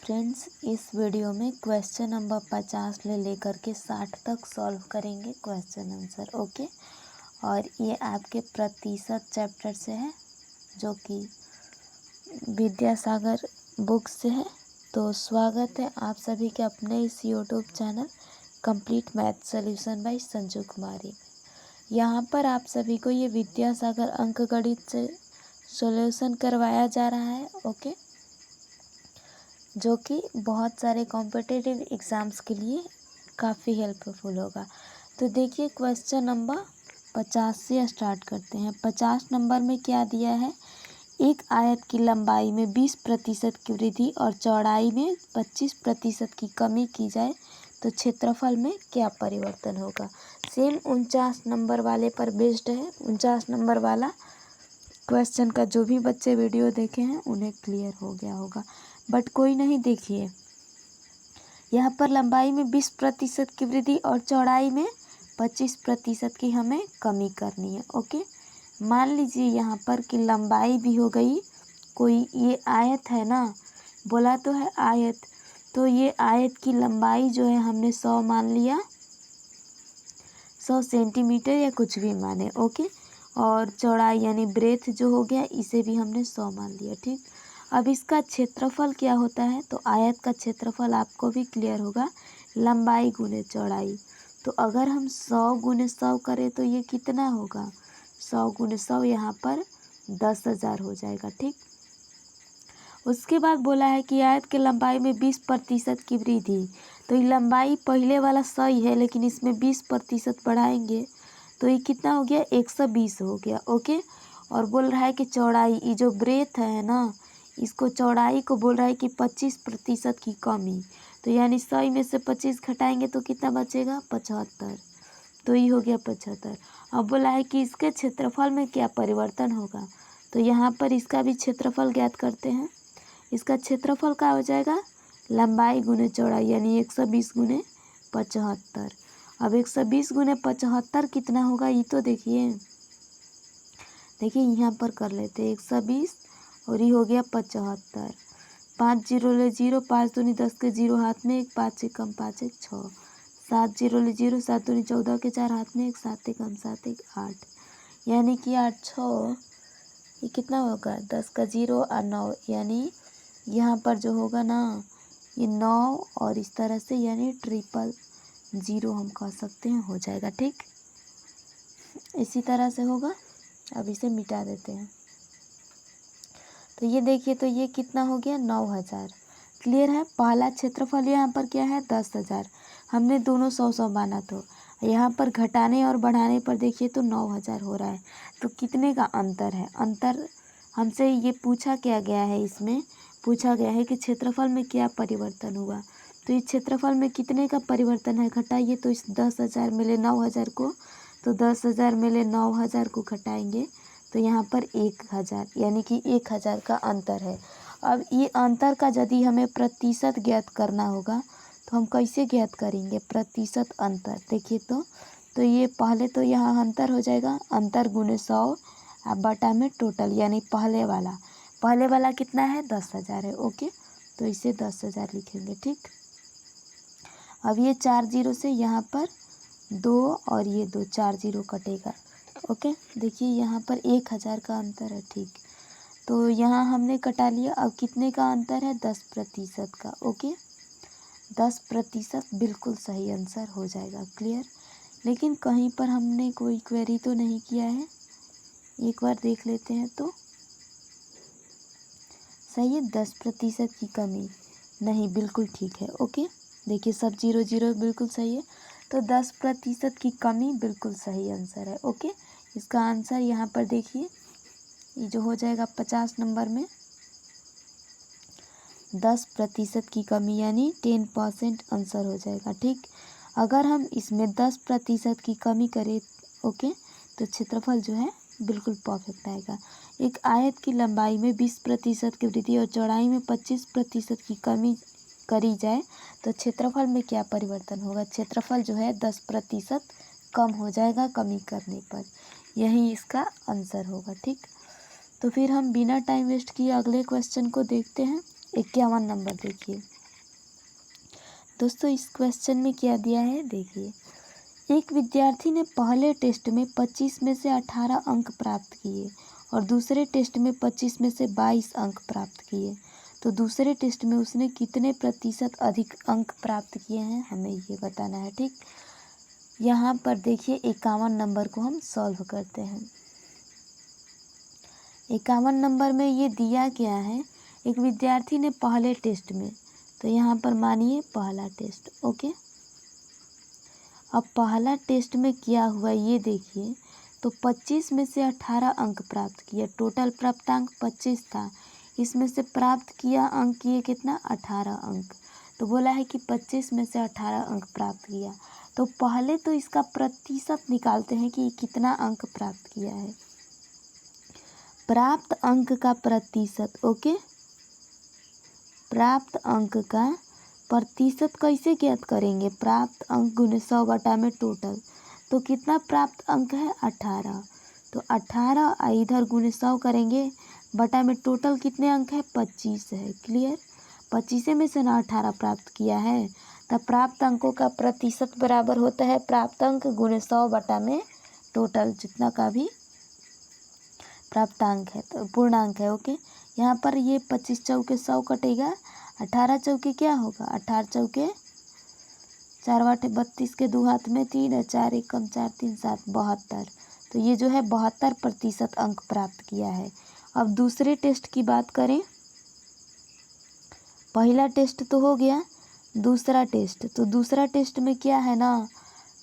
Friends, इस video में question number 50 से लेकर के 60 तक सॉल्व करेंगे क्वेश्चन आंसर। ओके, और ये आपके प्रतिशत चैप्टर से है जो कि विद्यासागर बुक से है। तो स्वागत है आप सभी के अपने इस YouTube channel complete math solution by Sanju Kumari. यहाँ पर आप सभी को ये विद्यासागर अंकगणित से सॉल्यूशन करवाया जा रहा है। ओके, जो कि बहुत सारे कॉम्पिटिटिव एग्ज़ाम्स के लिए काफ़ी हेल्पफुल होगा। तो देखिए क्वेश्चन नंबर 50 से स्टार्ट करते हैं। 50 नंबर में क्या दिया है, एक आयत की लंबाई में 20% की वृद्धि और चौड़ाई में 25% की कमी की जाए तो क्षेत्रफल में क्या परिवर्तन होगा। सेम 49 नंबर वाले पर बेस्ड है। 49 नंबर वाला क्वेश्चन का जो भी बच्चे वीडियो देखे हैं उन्हें क्लियर हो गया होगा, बट कोई नहीं। देखिए यहाँ पर लंबाई में 20% की वृद्धि और चौड़ाई में 25% की हमें कमी करनी है। ओके, मान लीजिए यहाँ पर कि लंबाई भी हो गई, कोई ये आयत है ना, बोला तो है आयत, तो ये आयत की लंबाई जो है हमने 100 मान लिया, 100 सेंटीमीटर या कुछ भी माने। ओके, और चौड़ाई यानी ब्रेथ जो हो गया इसे भी हमने 100 मान लिया। ठीक, अब इसका क्षेत्रफल क्या होता है, तो आयत का क्षेत्रफल आपको भी क्लियर होगा, लंबाई गुने चौड़ाई। तो अगर हम 100 गुने 100 करें तो ये कितना होगा, 100 गुने 100 यहाँ पर 10,000 हो जाएगा। ठीक, उसके बाद बोला है कि आयत की लंबाई में 20% की वृद्धि, तो ये लंबाई पहले वाला 100 ही है लेकिन इसमें 20% बढ़ाएंगे तो ये कितना हो गया, 120 हो गया। ओके, और बोल रहा है कि चौड़ाई, ये जो ब्रेथ है ना, इसको चौड़ाई को बोल रहा है कि 25% की कमी, तो यानी 100 में से 25 घटाएंगे तो कितना बचेगा, 75, तो ये हो गया 75। अब बोला है कि इसके क्षेत्रफल में क्या परिवर्तन होगा, तो यहाँ पर इसका भी क्षेत्रफल ज्ञात करते हैं। इसका क्षेत्रफल क्या हो जाएगा, लंबाई गुने चौड़ाई यानी 120 गुने 75। अब 120 गुने 75 कितना होगा, ये तो देखिए यहाँ पर कर लेते हैं 120 और ये हो गया 75। 5 जीरो ले 0, 5 दूनी 10 के 0 हाथ में 1, 5 से कम 5 1 6, 7 जीरो ले 0, 7 दूनी 14 के 4 हाथ में 1, 7 से कम 7 1 8, यानी कि 8 6, ये कितना होगा, 10 का 0 और 9, यानी यहाँ पर जो होगा ना ये 9 और इस तरह से यानी 000 हम कह सकते हैं, हो जाएगा। ठीक, इसी तरह से होगा। अब इसे मिटा देते हैं तो ये देखिए, तो ये कितना हो गया, 9,000। क्लियर है। पहला क्षेत्रफल यहाँ पर क्या है, 10,000, हमने दोनों 100 माना, तो यहाँ पर घटाने और बढ़ाने पर देखिए तो 9,000 हो रहा है। तो कितने का अंतर है, अंतर हमसे ये पूछा क्या गया है, इसमें पूछा गया है कि क्षेत्रफल में क्या परिवर्तन हुआ। तो इस क्षेत्रफल में कितने का परिवर्तन है, घटाइए तो इस 10,000 में ले 9,000 को, तो 10,000 में ले 9,000 को घटाएंगे तो यहाँ पर 1,000, यानी कि 1,000 का अंतर है। अब ये अंतर का यदि हमें प्रतिशत ज्ञात करना होगा तो हम कैसे ज्ञात करेंगे, प्रतिशत अंतर। देखिए तो ये पहले तो यहाँ अंतर हो जाएगा, अंतर गुने 100 अब बटा में टोटल, यानी पहले वाला कितना है, 10,000 है। ओके, तो इसे 10,000 लिखेंगे। ठीक, अब ये 4 जीरो से यहाँ पर 2 और ये 2, 4 जीरो कटेगा। ओके, देखिए यहाँ पर 1,000 का अंतर है। ठीक, तो यहाँ हमने कटा लिया। अब कितने का अंतर है, 10% का। ओके, 10% बिल्कुल सही आंसर हो जाएगा। क्लियर, लेकिन कहीं पर हमने कोई क्वेरी तो नहीं किया है, एक बार देख लेते हैं तो सही है। 10% की कमी नहीं, बिल्कुल ठीक है। ओके, देखिए सब 0 बिल्कुल सही है, तो 10% की कमी बिल्कुल सही आंसर है। ओके, इसका आंसर यहाँ पर देखिए, ये जो हो जाएगा 50 नंबर में 10% की कमी यानी 10% आंसर हो जाएगा। ठीक, अगर हम इसमें 10% की कमी करें, ओके, तो क्षेत्रफल जो है बिल्कुल परफेक्ट आएगा। एक आयत की लंबाई में 20% की वृद्धि और चौड़ाई में 25% की कमी करी जाए तो क्षेत्रफल में क्या परिवर्तन होगा। क्षेत्रफल जो है 10% कम हो जाएगा कमी करने पर, यही इसका आंसर होगा। ठीक, तो फिर हम बिना टाइम वेस्ट किए अगले क्वेश्चन को देखते हैं। 51 नंबर देखिए, दोस्तों इस क्वेश्चन में क्या दिया है देखिए, एक विद्यार्थी ने पहले टेस्ट में 25 में से 18 अंक प्राप्त किए और दूसरे टेस्ट में 25 में से 22 अंक प्राप्त किए, तो दूसरे टेस्ट में उसने कितने प्रतिशत अधिक अंक प्राप्त किए हैं, हमें ये बताना है। ठीक, यहाँ पर देखिए 51 नंबर को हम सॉल्व करते हैं। 51 नंबर में ये दिया क्या है, एक विद्यार्थी ने पहले टेस्ट में, तो यहाँ पर मानिए पहला टेस्ट, ओके। अब पहला टेस्ट में क्या हुआ ये देखिए, तो 25 में से 18 अंक प्राप्त किया, टोटल प्राप्तांक 25 था, इसमें से प्राप्त किया अंक ये कितना 18 अंक, तो बोला है कि 25 में से 18 अंक प्राप्त किया, तो पहले तो इसका प्रतिशत निकालते हैं कि कितना अंक प्राप्त किया है। प्राप्त अंक का प्रतिशत, ओके, प्राप्त अंक का प्रतिशत कैसे ज्ञात करेंगे, प्राप्त अंक गुने 100 बटा में टोटल, तो कितना प्राप्त अंक है 18, तो 18 इधर गुने 100 करेंगे बटा में टोटल कितने अंक है 25 है। क्लियर, 25 में से ना 18 प्राप्त किया है, तब प्राप्त अंकों का प्रतिशत बराबर होता है प्राप्त अंक गुने 100 बटा में टोटल जितना का भी प्राप्तांक है, तो पूर्णांक है। ओके, यहाँ पर ये 25 चौके 100 कटेगा, 18 चौके क्या होगा 18 चौके 4 8 32 के 2 हाथ में 3 है, 4 1 कम 4 3 7 72, तो ये जो है 72% अंक प्राप्त किया है। अब दूसरे टेस्ट की बात करें, पहला टेस्ट तो हो गया, दूसरा टेस्ट, तो दूसरा टेस्ट में क्या है ना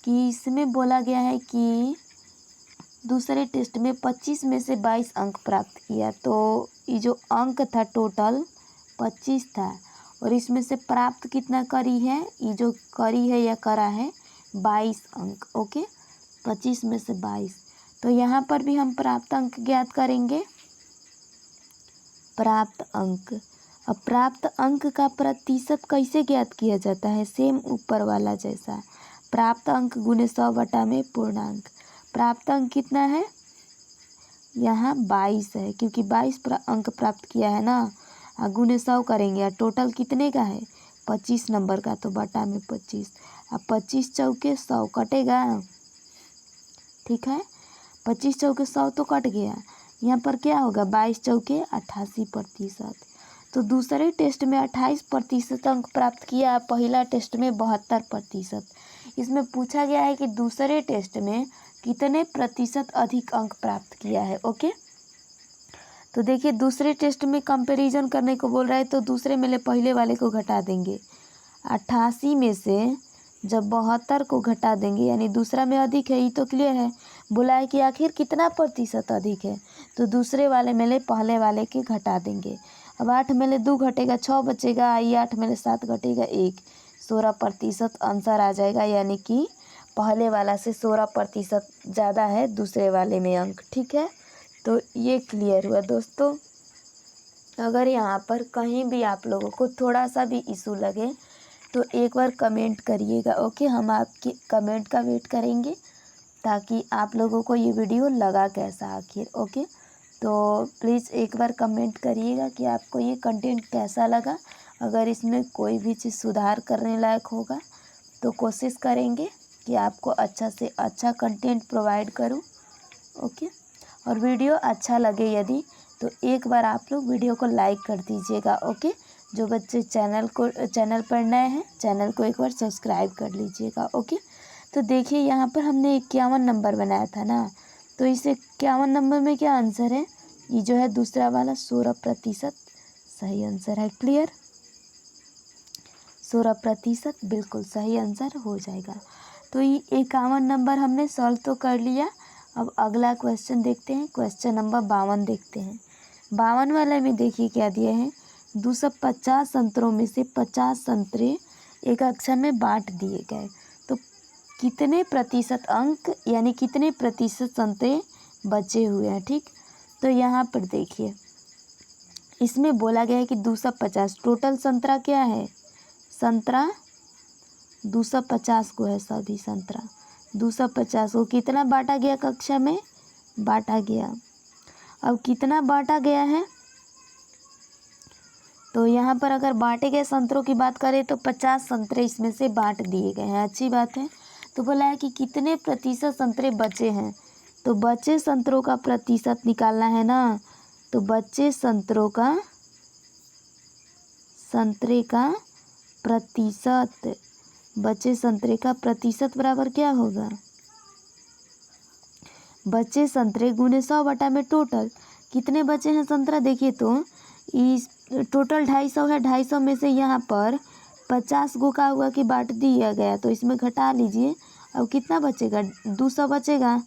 कि इसमें बोला गया है कि दूसरे टेस्ट में 25 में से 22 अंक प्राप्त किया, तो ये जो अंक था टोटल 25 था और इसमें से प्राप्त कितना करी है, ये जो करी है या करा है 22 अंक। ओके, 25 में से 22, तो यहाँ पर भी हम प्राप्त अंक ज्ञात करेंगे, प्राप्त अंक। अब प्राप्त अंक का प्रतिशत कैसे ज्ञात किया जाता है, सेम ऊपर वाला जैसा, प्राप्त अंक गुने 100 बटा में पूर्णांक। प्राप्त अंक कितना है यहाँ 22 है, क्योंकि 22 अंक प्राप्त किया है ना, गुने 100 करेंगे, टोटल कितने का है 25 नंबर का, तो बटा में 25, अब 25 चौके 100 कटेगा, ठीक है, 25 चौके 100 तो कट गया, यहाँ पर क्या होगा 22 चौके 88%, तो दूसरे टेस्ट में 28% अंक प्राप्त किया, पहला टेस्ट में 72%। इसमें पूछा गया है कि दूसरे टेस्ट में कितने प्रतिशत अधिक अंक प्राप्त किया है। ओके, तो देखिए दूसरे टेस्ट में कंपैरिजन करने को बोल रहा है, तो दूसरे में ले पहले वाले को घटा देंगे, 88 में से जब 72 को घटा देंगे यानी दूसरा में अधिक है, ये तो क्लियर है, बोला है कि आखिर कितना प्रतिशत अधिक है, तो दूसरे वाले में ले पहले वाले के घटा देंगे। अब 8 में ले 2 घटेगा 6 बचेगा, ये 8 में ले 7 घटेगा 1, 16% आंसर आ जाएगा, यानी कि पहले वाला से 16% ज़्यादा है दूसरे वाले में अंक। ठीक है, तो ये क्लियर हुआ दोस्तों। अगर यहाँ पर कहीं भी आप लोगों को थोड़ा सा भी इशू लगे तो एक बार कमेंट करिएगा। ओके, हम आपके कमेंट का वेट करेंगे ताकि आप लोगों को ये वीडियो लगा कैसा आखिर। ओके, तो प्लीज़ एक बार कमेंट करिएगा कि आपको ये कंटेंट कैसा लगा। अगर इसमें कोई भी चीज़ सुधार करने लायक होगा तो कोशिश करेंगे कि आपको अच्छा से अच्छा कंटेंट प्रोवाइड करूं। ओके, और वीडियो अच्छा लगे यदि तो एक बार आप लोग वीडियो को लाइक कर दीजिएगा। ओके, जो बच्चे चैनल पर नए हैं चैनल को एक बार सब्सक्राइब कर लीजिएगा। ओके, तो देखिए यहाँ पर हमने 51 नंबर बनाया था ना, तो इस 51 नंबर में क्या आंसर है, ये जो है दूसरा वाला 16% सही आंसर है। क्लियर, 16% बिल्कुल सही आंसर हो जाएगा। तो ये 51 नंबर हमने सॉल्व तो कर लिया। अब अगला क्वेश्चन देखते हैं, क्वेश्चन नंबर 52 देखते हैं। 52 वाले में देखिए क्या दिए हैं, 250 संतरों में से 50 संतरे एक कक्षा में बांट दिए गए, तो कितने प्रतिशत अंक यानी कितने प्रतिशत संतरे बचे हुए हैं। ठीक, तो यहाँ पर देखिए इसमें बोला गया है कि 250 टोटल संतरा क्या है, संतरा 250 को है, सभी संतरा 250 को कितना बांटा गया कक्षा में बांटा गया। अब कितना बांटा गया है तो यहाँ पर अगर बांटे गए संतरों की बात करें तो 50 संतरे इसमें से बांट दिए गए हैं, अच्छी बात है। तो बोला है कि कितने प्रतिशत संतरे बचे हैं, तो बचे संतरों का प्रतिशत निकालना है ना। तो बचे संतरे का प्रतिशत बराबर क्या होगा, बचे संतरे गुने 100 बटा में टोटल कितने बचे हैं संतरा। देखिए तो इस टोटल 250 है, 250 में से यहाँ पर 50 गो का हुआ कि बांट दिया गया, तो इसमें घटा लीजिए। अब कितना बचेगा, 200 बचेगा,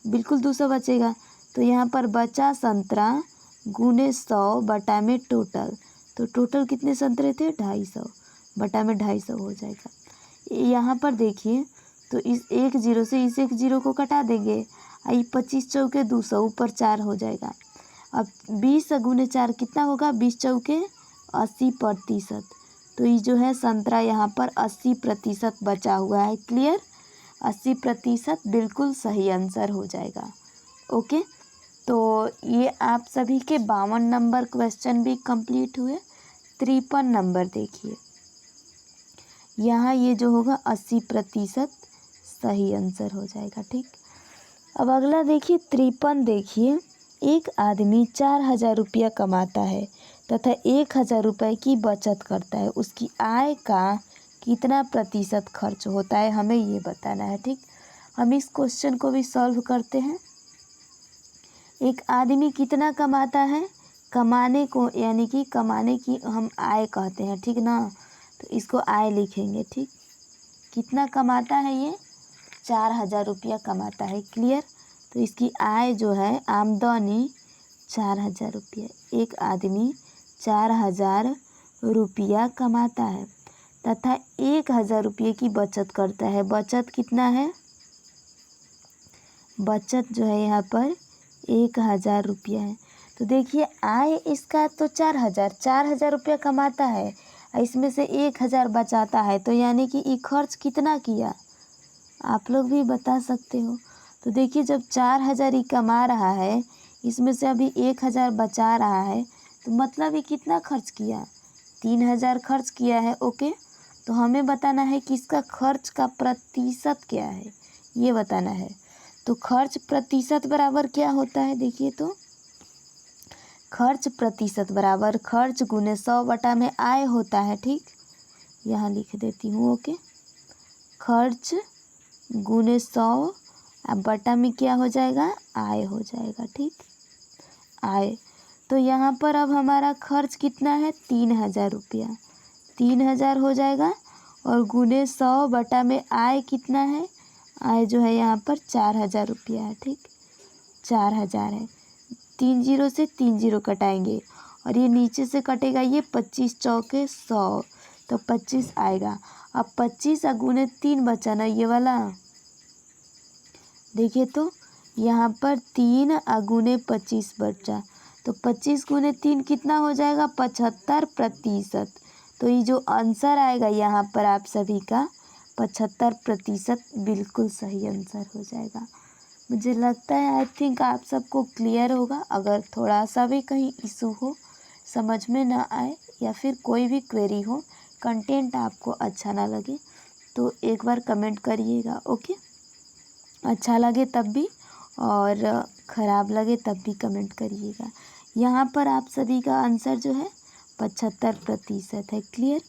बिल्कुल 200 बचेगा। तो यहाँ पर बचा संतरा गुने 100 बटा में टोटल, तो टोटल कितने संतरे थे, 250 बटा में 250 हो जाएगा। यहाँ पर देखिए तो इस 1 0 से इस 1 0 को कटा देंगे, आई 25 चौके 200, ऊपर 4 हो जाएगा। अब 20 गुने 4 कितना होगा, 20 चौके 80%। तो ये जो है संतरा यहाँ पर 80% बचा हुआ है। क्लियर, 80% बिल्कुल सही आंसर हो जाएगा। ओके, तो ये आप सभी के 52 नंबर क्वेश्चन भी कंप्लीट हुए। 53 नंबर देखिए, यहाँ ये जो होगा 80% सही आंसर हो जाएगा। ठीक, अब अगला देखिए 53 देखिए, एक आदमी 4000 रुपया कमाता है तथा 1000 रुपये की बचत करता है, उसकी आय का कितना प्रतिशत खर्च होता है, हमें ये बताना है। ठीक, हम इस क्वेश्चन को भी सॉल्व करते हैं। एक आदमी कितना कमाता है, कमाने को यानी कि कमाने की हम आय कहते हैं, ठीक ना, तो इसको आय लिखेंगे। ठीक, कितना कमाता है ये, 4000 रुपया कमाता है। क्लियर, तो इसकी आय जो है आमदनी 4000 रुपया, एक आदमी 4000 रुपया कमाता है तथा 1000 रुपये की बचत करता है। बचत कितना है, बचत जो है यहाँ पर 1000 रुपया है। तो देखिए आय इसका तो 4000 रुपया कमाता है, इसमें से 1000 बचाता है, तो यानी कि ये खर्च कितना किया, आप लोग भी बता सकते हो। तो देखिए जब 4000 ही कमा रहा है, इसमें से अभी 1000 बचा रहा है, तो मतलब ये कितना खर्च किया, 3000 खर्च किया है। ओके, तो हमें बताना है कि इसका खर्च का प्रतिशत क्या है, ये बताना है। तो खर्च प्रतिशत बराबर क्या होता है, देखिए तो खर्च प्रतिशत बराबर खर्च गुने 100 बटा में आय होता है। ठीक, यहाँ लिख देती हूँ। ओके, खर्च गुने 100 अब बटा में क्या हो जाएगा, आय हो जाएगा। ठीक, आय, तो यहाँ पर अब हमारा खर्च कितना है, 3000 रुपया, 3000 हो जाएगा, और गुने 100 बटा में आय कितना है, आय जो है यहाँ पर 4000 रुपया है। ठीक, 4000 है, 3 0 से 3 0 कटाएंगे, और ये नीचे से कटेगा, ये 25 चौके 100, तो 25 आएगा। अब 25 गुने 3 बचा ना, ये वाला देखिए तो यहाँ पर 3 गुने 25 बचा, तो 25 गुने 3 कितना हो जाएगा, 75%। तो ये जो आंसर आएगा यहाँ पर आप सभी का 75% बिल्कुल सही आंसर हो जाएगा। मुझे लगता है आई थिंक आप सबको क्लियर होगा। अगर थोड़ा सा भी कहीं इशू हो, समझ में ना आए, या फिर कोई भी क्वेरी हो, कंटेंट आपको अच्छा ना लगे, तो एक बार कमेंट करिएगा। ओके, अच्छा लगे तब भी और ख़राब लगे तब भी कमेंट करिएगा। यहाँ पर आप सभी का आंसर जो है 75% है। क्लियर,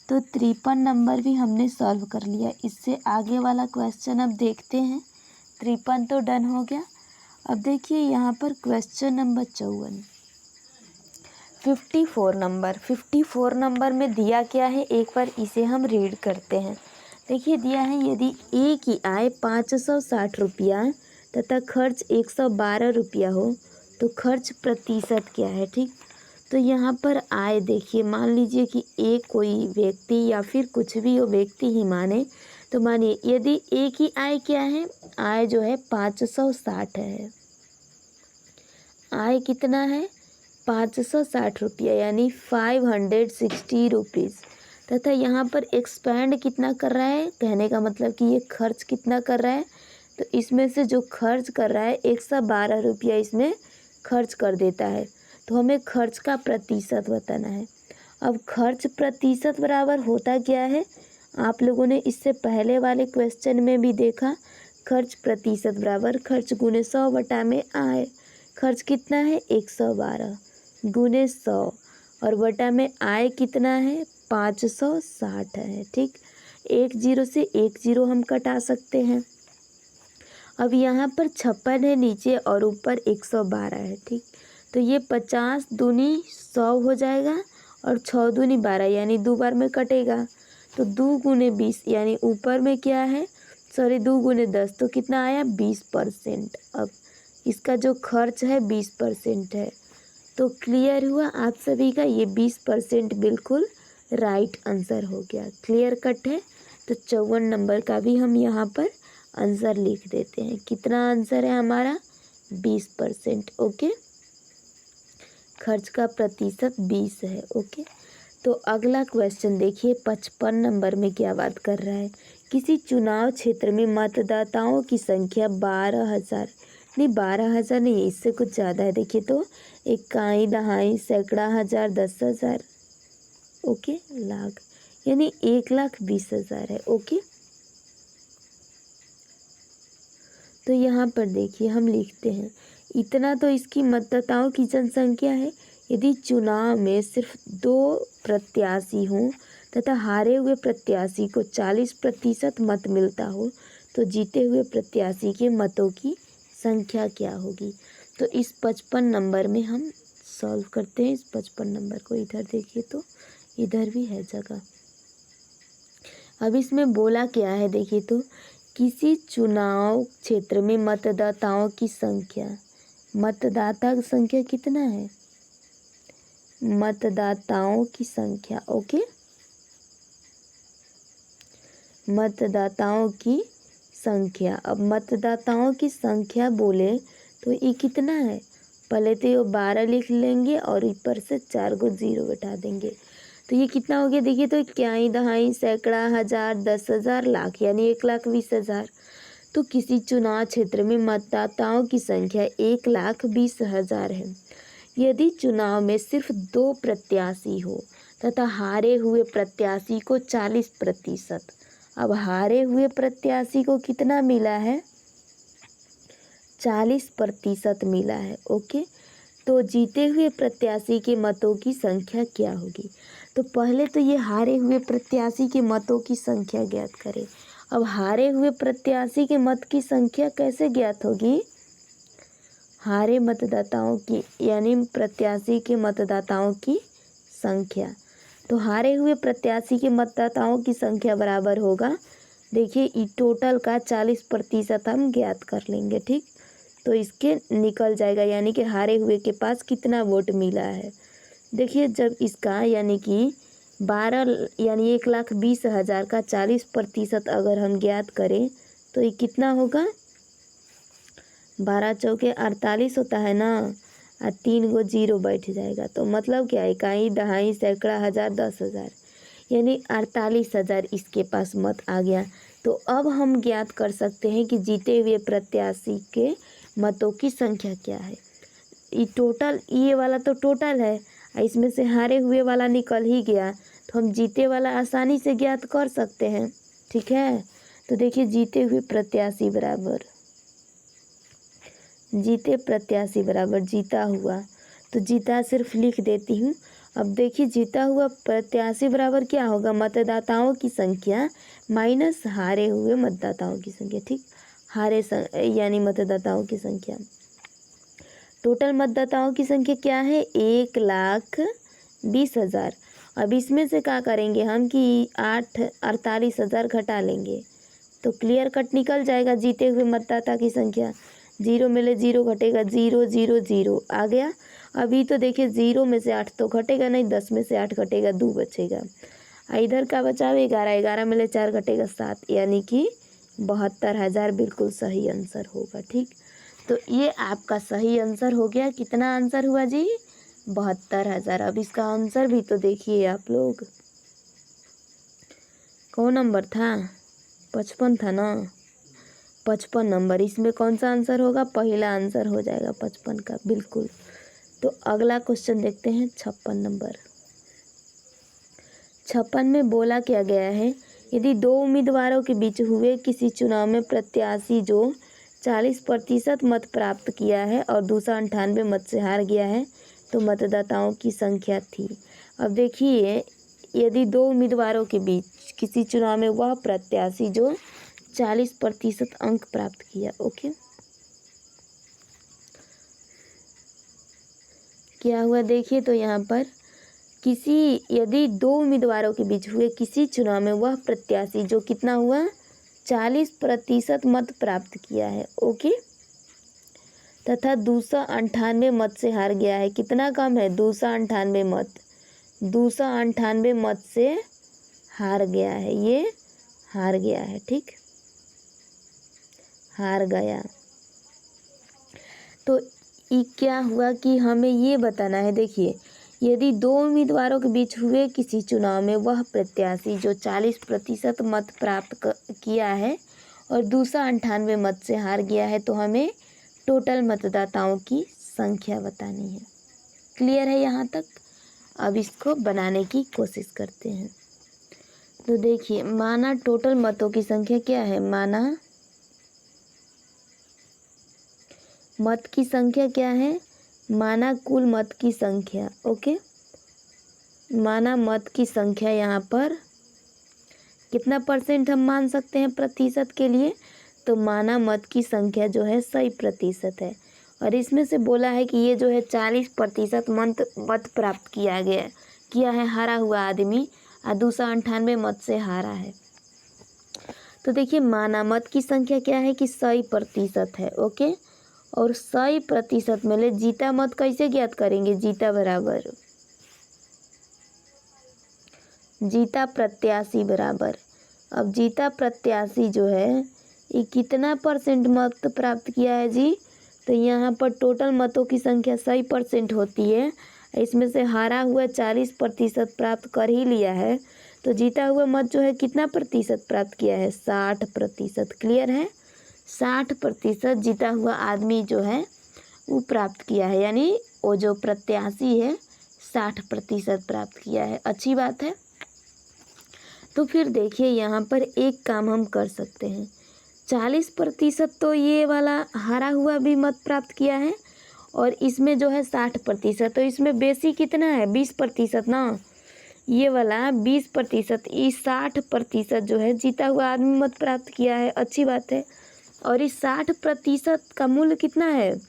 तो 53 नंबर भी हमने सॉल्व कर लिया। इससे आगे वाला क्वेश्चन अब देखते हैं। 53 तो डन हो गया। अब देखिए यहाँ पर क्वेश्चन नंबर 54 54 नंबर में दिया क्या है, एक बार इसे हम रीड करते हैं। देखिए दिया है, यदि ए की आय 560 रुपया तथा खर्च 112 रुपया हो तो खर्च प्रतिशत क्या है। ठीक, तो यहाँ पर आय देखिए, मान लीजिए कि ए कोई व्यक्ति या फिर कुछ भी हो, व्यक्ति ही माने, तो मानिए यदि ए की आय क्या है, आय जो है 560 है, आय कितना है 560 रुपया, यानी 560 रुपीज़, तथा यहाँ पर एक्सपेंड कितना कर रहा है, कहने का मतलब कि ये खर्च कितना कर रहा है, तो इसमें से जो खर्च कर रहा है 112 रुपया इसमें खर्च कर देता है, तो हमें खर्च का प्रतिशत बताना है। अब खर्च प्रतिशत बराबर होता क्या है, आप लोगों ने इससे पहले वाले क्वेश्चन में भी देखा। खर्च प्रतिशत बराबर खर्च गुने 100 बटा में आय। खर्च कितना है 112 गुने 100 और बटा में आय कितना है 560 है। ठीक, एक जीरो से एक जीरो हम कटा सकते हैं। अब यहाँ पर 56 है नीचे और ऊपर 112 है। ठीक, तो ये 50 दूनी 100 हो जाएगा और 6 दूनी 12 यानी 2 बार में कटेगा। तो 2 गुने 20 यानी ऊपर में क्या है, सॉरी 2 गुने 10 तो कितना आया 20%। अब इसका जो खर्च है 20% है। तो क्लियर हुआ आप सभी का, ये 20% बिल्कुल राइट आंसर हो गया। क्लियर कट है। तो 54 नंबर का भी हम यहाँ पर आंसर लिख देते हैं। कितना आंसर है हमारा 20%। ओके, खर्च का प्रतिशत 20 है। ओके, तो अगला क्वेश्चन देखिए 55 नंबर में क्या बात कर रहा है। किसी चुनाव क्षेत्र में मतदाताओं की संख्या 12,000 नहीं 12,000 नहीं, इससे कुछ ज़्यादा है। देखिए तो इकाई दहाई सैकड़ा हज़ार 10,000 ओके लाख यानी 1,20,000 है। ओके, तो यहाँ पर देखिए हम लिखते हैं इतना तो इसकी मतदाताओं की जनसंख्या है। यदि चुनाव में सिर्फ 2 प्रत्याशी हों तथा हारे हुए प्रत्याशी को 40% मत मिलता हो तो जीते हुए प्रत्याशी के मतों की संख्या क्या होगी। तो इस 55 नंबर में हम सॉल्व करते हैं। इस 55 नंबर को इधर देखिए तो इधर भी है जगह। अब इसमें बोला क्या है देखिए तो, किसी चुनाव क्षेत्र में मतदाताओं की संख्या, मतदाता की संख्या कितना है, मतदाताओं की संख्या। ओके, मतदाताओं की संख्या। अब मतदाताओं की संख्या बोले तो ये कितना है, पहले तो ये 12 लिख लेंगे और ऊपर से 4 को 0 बैठा देंगे। तो ये कितना हो गया देखिए तो इकाई दहाई सैकड़ा हज़ार 10,000 लाख यानी 1,20,000। तो किसी चुनाव क्षेत्र में मतदाताओं की संख्या 1,20,000 है। यदि चुनाव में सिर्फ 2 प्रत्याशी हो तथा हारे हुए प्रत्याशी को 40%, अब हारे हुए प्रत्याशी को कितना मिला है 40% मिला है। ओके, तो जीते हुए प्रत्याशी के मतों की संख्या क्या होगी। तो पहले तो ये हारे हुए प्रत्याशी के मतों की संख्या ज्ञात करें। अब हारे हुए प्रत्याशी के मत की संख्या कैसे ज्ञात होगी, हारे मतदाताओं की यानी प्रत्याशी के मतदाताओं की संख्या। तो हारे हुए प्रत्याशी के मतदाताओं की संख्या बराबर होगा, देखिए टोटल का 40% हम ज्ञात कर लेंगे। ठीक, तो इसके निकल जाएगा यानी कि हारे हुए के पास कितना वोट मिला है। देखिए जब इसका यानी कि 12 यानी 1,20,000 का 40% अगर हम ज्ञात करें तो ये कितना होगा, 12 चौके 48 होता है ना, और 3 को 0 बैठ जाएगा। तो मतलब क्या, इकाई दहाई सैकड़ा हज़ार 10,000 यानी 48,000 इसके पास मत आ गया। तो अब हम ज्ञात कर सकते हैं कि जीते हुए प्रत्याशी के मतों की संख्या क्या है। ये टोटल, ये वाला तो टोटल है, इसमें से हारे हुए वाला निकल ही गया तो हम जीते वाला आसानी से ज्ञात कर सकते हैं। ठीक है, तो देखिए जीते हुए प्रत्याशी बराबर जीते प्रत्याशी बराबर जीता हुआ, तो जीता सिर्फ लिख देती हूँ। अब देखिए जीता हुआ प्रत्याशी बराबर क्या होगा, मतदाताओं की संख्या माइनस हारे हुए मतदाताओं की संख्या। ठीक, हारे यानी मतदाताओं की संख्या, टोटल मतदाताओं की संख्या क्या है 1,20,000। अब इसमें से क्या करेंगे हम कि 48,000 घटा लेंगे तो क्लियर कट निकल जाएगा जीते हुए मतदाता की संख्या। 0 में ले 0 घटेगा, 0 0 0 आ गया। अभी तो देखिए 0 में से 8 तो घटेगा नहीं, 10 में से 8 घटेगा 2 बचेगा। इधर का बचा 11, 11 में ले 4 घटेगा 7 यानी कि 72,000 बिल्कुल सही आंसर होगा। ठीक, तो ये आपका सही आंसर हो गया। कितना आंसर हुआ जी 72,000। अब इसका आंसर भी तो देखिए आप लोग, कौन नंबर था 55 था ना, 55 नंबर। इसमें कौन सा आंसर होगा, पहला आंसर हो जाएगा 55 का बिल्कुल। तो अगला क्वेश्चन देखते हैं 56 नंबर। 56 में बोला क्या गया है, यदि दो उम्मीदवारों के बीच हुए किसी चुनाव में प्रत्याशी जो 40% मत प्राप्त किया है और दूसरा 98 मत से हार गया है तो मतदाताओं की संख्या थी। अब देखिए, यदि दो उम्मीदवारों के बीच किसी चुनाव में वह प्रत्याशी जो 40% अंक प्राप्त किया, ओके, क्या हुआ देखिए, तो यहाँ पर यदि दो उम्मीदवारों के बीच हुए किसी चुनाव में वह प्रत्याशी जो कितना हुआ 40% मत प्राप्त किया है, ओके, तथा दूसरा 98 मत से हार गया है, कितना कम है, दूसरा 98 मत से हार गया है, ये हार गया है, ठीक, हार गया। तो ये क्या हुआ कि हमें ये बताना है, देखिए, यदि दो उम्मीदवारों के बीच हुए किसी चुनाव में वह प्रत्याशी जो 40% मत प्राप्त किया है और दूसरा 98 मत से हार गया है तो हमें टोटल मतदाताओं की संख्या बतानी है। क्लियर है यहाँ तक? अब इसको बनाने की कोशिश करते हैं। तो देखिए, माना टोटल मतों की संख्या क्या है, माना मत की संख्या क्या है, माना कुल मत की संख्या, ओके, माना मत की संख्या यहाँ पर कितना परसेंट हम मान सकते हैं प्रतिशत के लिए, तो माना मत की संख्या जो है 100% है और इसमें से बोला है कि ये जो है 40% मत प्राप्त किया है हारा हुआ आदमी और दूसरा 98 मत से हारा है। तो देखिए, माना मत की संख्या क्या है कि 100% है, ओके, और 100% में ले जीता मत कैसे ज्ञात करेंगे, जीता बराबर जीता प्रत्याशी बराबर, अब जीता प्रत्याशी जो है ये कितना परसेंट मत प्राप्त किया है जी, तो यहाँ पर टोटल मतों की संख्या 100% होती है, इसमें से हारा हुआ 40% प्राप्त कर ही लिया है, तो जीता हुआ मत जो है कितना प्रतिशत प्राप्त किया है, 60%। क्लियर है? 60% जीता हुआ आदमी जो है वो प्राप्त किया है, यानी वो जो प्रत्याशी है 60% प्राप्त किया है। अच्छी बात है। तो फिर देखिए, यहाँ पर एक काम हम कर सकते हैं, 40% तो ये वाला हारा हुआ भी मत प्राप्त किया है और इसमें जो है 60%, तो इसमें बेसी कितना है, 20% ना, ये वाला 20%, इस 60% जो है जीता हुआ आदमी मत प्राप्त किया है। अच्छी बात है। और इस 60% का मूल्य कितना है,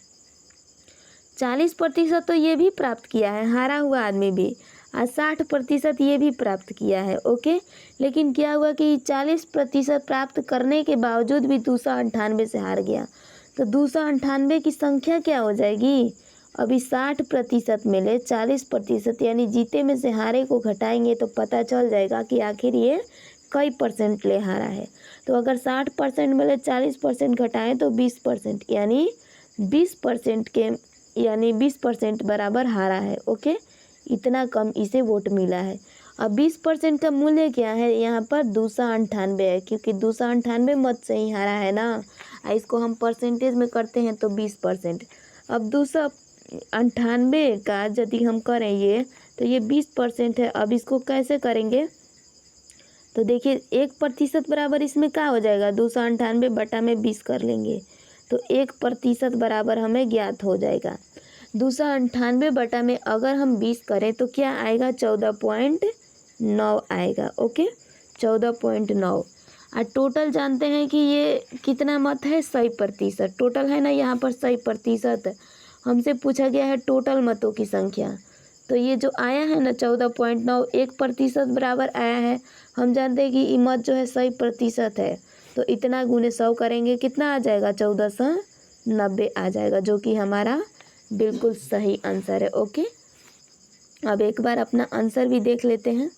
40% तो ये भी प्राप्त किया है हारा हुआ आदमी भी, और 60% ये भी प्राप्त किया है, ओके। लेकिन क्या हुआ कि 40% प्राप्त करने के बावजूद भी दूसरा 98 से हार गया, तो दूसरा 98 की संख्या क्या हो जाएगी, अभी 60% में ले 40%, यानी जीते में से हारे को घटाएंगे तो पता चल जाएगा कि आखिर ये कई परसेंट ले हारा है। तो अगर 60% में ले 40% घटाएं तो 20%, यानी 20% बराबर हारा है, ओके। इतना कम इसे वोट मिला है। अब 20% का मूल्य क्या है, यहाँ पर दूसरा 98 है, क्योंकि दूसरा 98 मत से ही हारा है ना, इसको हम परसेंटेज में करते हैं तो 20%। अब दूसरा 98 का यदि हम करें ये, तो ये 20% है। अब इसको कैसे करेंगे, तो देखिए 1% बराबर इसमें क्या हो जाएगा, 298 बटा में 20 कर लेंगे तो 1% बराबर हमें ज्ञात हो जाएगा। 298 बटा में अगर हम 20 करें तो क्या आएगा, 14.9 आएगा, ओके, 14.9। और टोटल जानते हैं कि ये कितना मत है, 100% टोटल है ना, यहाँ पर 100%। हमसे पूछा गया है टोटल मतों की संख्या, तो ये जो आया है ना 14.9, 1% बराबर आया है। हम जानते हैं कि ये मत जो है 100% है, तो इतना गुने 100 करेंगे, कितना आ जाएगा, 1490 आ जाएगा, जो कि हमारा बिल्कुल सही आंसर है, ओके। अब एक बार अपना आंसर भी देख लेते हैं।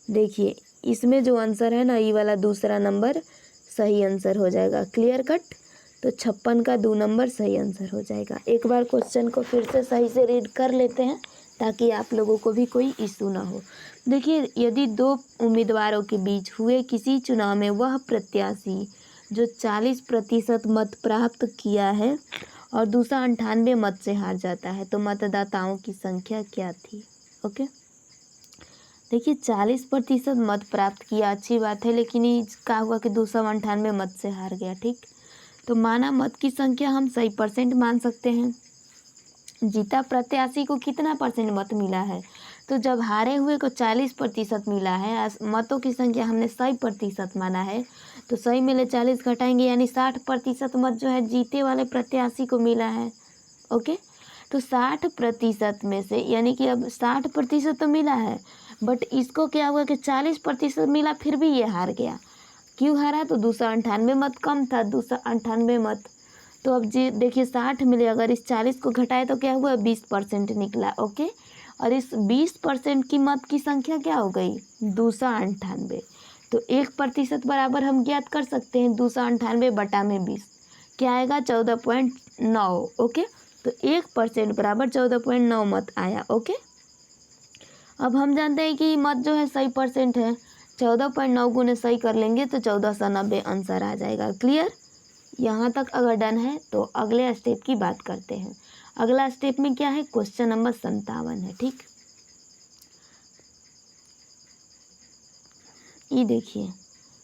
देखिए, इसमें जो आंसर है ना, ये वाला दूसरा नंबर सही आंसर हो जाएगा। Clear cut? तो 56 का 2 नंबर सही आंसर हो जाएगा। एक बार क्वेश्चन को फिर से सही से रीड कर लेते हैं ताकि आप लोगों को भी कोई इशू ना हो। देखिए, यदि दो उम्मीदवारों के बीच हुए किसी चुनाव में वह प्रत्याशी जो 40% मत प्राप्त किया है और दूसरा 98 मत से हार जाता है तो मतदाताओं की संख्या क्या थी, ओके। देखिए 40% मत प्राप्त किया, अच्छी बात है, लेकिन ये क्या हुआ कि 298 मत से हार गया। ठीक, तो माना मत की संख्या हम सही परसेंट मान सकते हैं। जीता प्रत्याशी को कितना परसेंट मत मिला है, तो जब हारे हुए को 40% मिला है, मतों की संख्या हमने 100% माना है, तो 100 में 40 घटाएंगे यानी 60% मत जो है जीते वाले प्रत्याशी को मिला है। ओके, तो 60% में से यानी कि अब 60% तो मिला है, बट इसको क्या हुआ कि 40% मिला, फिर भी ये हार गया। क्यों हारा, तो 298 मत कम था, 298 मत। तो अब जी देखिए 60 मिले, अगर इस 40 को घटाए तो क्या हुआ, 20% निकला। ओके, और इस 20% की मत की संख्या क्या हो गई, 298। तो 1% बराबर हम ज्ञात कर सकते हैं, 298 बटा में 20 क्या आएगा, 14.9। ओके, तो 1% बराबर 14.9 मत आया। ओके, अब हम जानते हैं कि मत जो है सही परसेंट है, 14.9 गुने सही कर लेंगे तो 1490 आंसर आ जाएगा। क्लियर, यहाँ तक अगर डन है तो अगले स्टेप की बात करते हैं। अगला स्टेप में क्या है, क्वेश्चन नंबर 57 है। ठीक, ये देखिए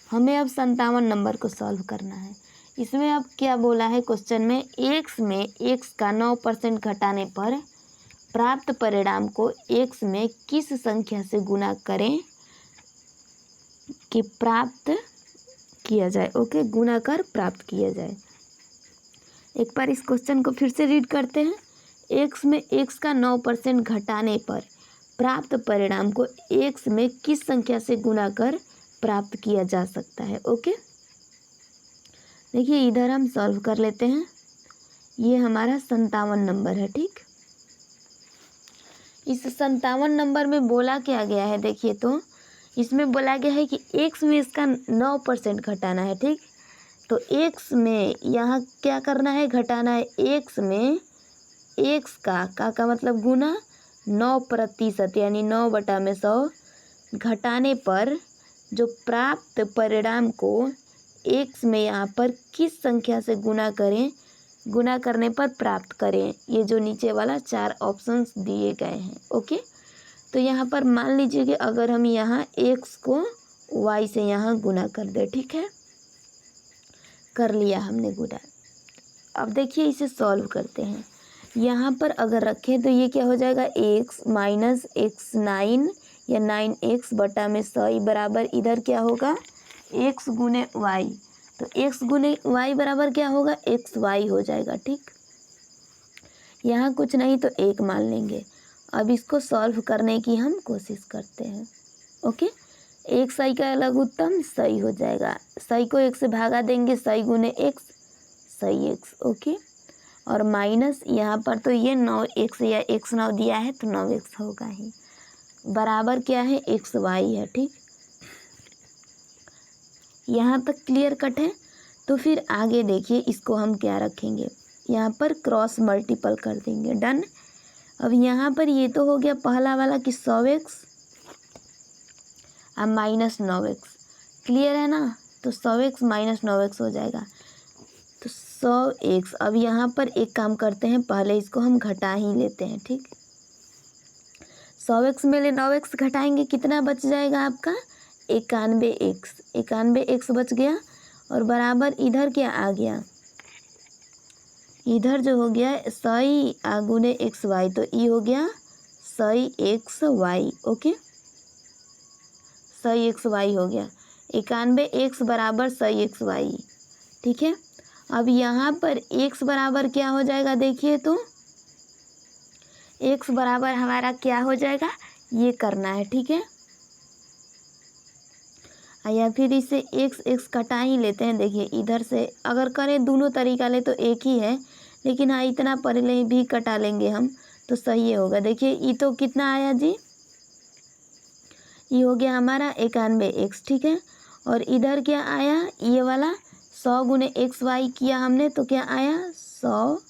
हमें अब 57 नंबर को सॉल्व करना है। इसमें अब क्या बोला है क्वेश्चन में, एक्स का 9% घटाने पर प्राप्त परिणाम को एक्स में किस संख्या से गुना करें कि प्राप्त किया जाए। ओके, गुना कर प्राप्त किया जाए। एक बार इस क्वेश्चन को फिर से रीड करते हैं। एक्स में एक्स का 9% घटाने पर प्राप्त परिणाम को एक्स में किस संख्या से गुना कर प्राप्त किया जा सकता है। ओके, देखिए इधर हम सॉल्व कर लेते हैं। ये हमारा 57 नंबर है। ठीक, इस 57 नंबर में बोला क्या गया है, देखिए तो इसमें बोला गया है कि एक्स में इसका 9% घटाना है। ठीक, तो एक्स में यहाँ क्या करना है, घटाना है। एक्स में एक्स का मतलब गुना 9% यानी 9 बटा में 100 घटाने पर जो प्राप्त परिणाम को एक्स में यहाँ पर किस संख्या से गुना करें, गुना करने पर प्राप्त करें। ये जो नीचे वाला 4 ऑप्शंस दिए गए हैं। ओके, तो यहाँ पर मान लीजिए कि अगर हम यहाँ एक्स को वाई से यहाँ गुना कर दे। ठीक है, कर लिया हमने गुना। अब देखिए इसे सॉल्व करते हैं। यहाँ पर अगर रखें तो ये क्या हो जाएगा, एक्स माइनस एक्स 9 या 9x बटा में 100 बराबर इधर क्या होगा, एक्स गुने वाई। तो एक्स गुने वाई बराबर क्या होगा, एक्स वाई हो जाएगा। ठीक, यहाँ कुछ नहीं तो 1 मान लेंगे। अब इसको सॉल्व करने की हम कोशिश करते हैं। ओके, एक सही का लघुत्तम सही हो जाएगा, सही को 1 से भागा देंगे, सही गुने एक्स सही एक्स। ओके, और माइनस यहाँ पर तो ये 9x या x 9 दिया है तो 9x होगा ही, बराबर क्या है, एक्स वाई है। ठीक, यहाँ तक क्लियर कट है। तो फिर आगे देखिए इसको हम क्या रखेंगे, यहाँ पर क्रॉस मल्टीपल कर देंगे। डन। अब यहाँ पर ये तो हो गया पहला वाला कि 100x अब माइनस 9x, क्लियर है ना, तो 100x माइनस 9x हो जाएगा तो 100x। अब यहाँ पर एक काम करते हैं, पहले इसको हम घटा ही लेते हैं। ठीक, 100x में ले 9x घटाएंगे, कितना बच जाएगा आपका, 91x। 91x बच गया और बराबर इधर क्या आ गया, इधर जो हो गया 100 गुने एक्स वाई, तो ये हो गया 100xy। ओके, 100xy हो गया, 91x बराबर 100xy। ठीक है, अब यहाँ पर x बराबर क्या हो जाएगा, देखिए तो x बराबर हमारा क्या हो जाएगा, ये करना है। ठीक है, या फिर इसे x कटा ही लेते हैं। देखिए इधर से अगर करें दोनों तरीका ले तो एक ही है, लेकिन हाँ इतना पहले भी कटा लेंगे हम तो सही होगा। देखिए ये तो कितना आया जी, ये हो गया हमारा 91x। ठीक है, और इधर क्या आया, ये वाला 100 गुने एक्स वाई किया हमने तो क्या आया, 100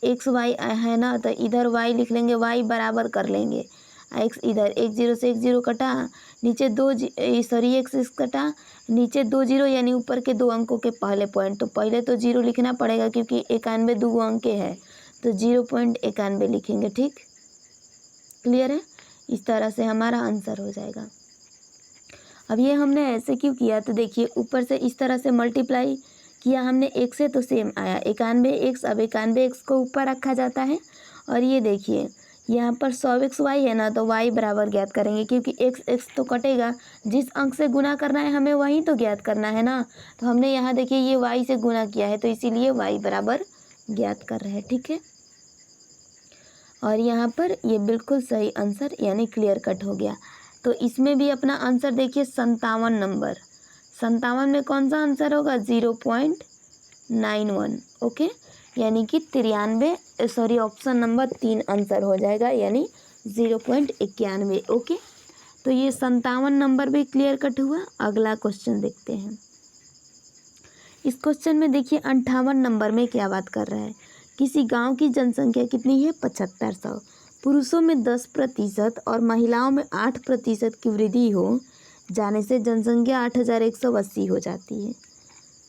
एक्स वाई है ना, तो इधर y लिख लेंगे, y बराबर कर लेंगे x, इधर 1 0 से 1 0 कटा, नीचे 2 सॉरी x कटा, नीचे 2 0 यानी ऊपर के 2 अंकों के पहले पॉइंट, तो पहले तो 0 लिखना पड़ेगा क्योंकि 91 2 अंक के है तो 0.91 लिखेंगे। ठीक, क्लियर है, इस तरह से हमारा आंसर हो जाएगा। अब ये हमने ऐसे क्यों किया, तो देखिए ऊपर से इस तरह से मल्टीप्लाई किया हमने एक से तो सेम आया 91x। अब 91x को ऊपर रखा जाता है और ये देखिए यहाँ पर 100x y है ना, तो y बराबर ज्ञात करेंगे क्योंकि x तो कटेगा, जिस अंक से गुना करना है हमें वही तो ज्ञात करना है ना। तो हमने यहाँ देखिए ये y से गुना किया है तो इसीलिए y बराबर ज्ञात कर रहे हैं, ठीक है। और यहाँ पर ये बिल्कुल सही आंसर यानी क्लियर कट हो गया। तो इसमें भी अपना आंसर देखिए 57 नंबर, 57 में कौन सा आंसर होगा 0.91, ओके, यानी कि 93 ऑप्शन नंबर 3 आंसर हो जाएगा यानी 0.91, ओके। तो ये 57 नंबर भी क्लियर कट हुआ। अगला क्वेश्चन देखते हैं। इस क्वेश्चन में देखिए 58 नंबर में क्या बात कर रहा है, किसी गांव की जनसंख्या कितनी है 7500, पुरुषों में 10% और महिलाओं में 8% की वृद्धि हो जाने से जनसंख्या 8180 हो जाती है।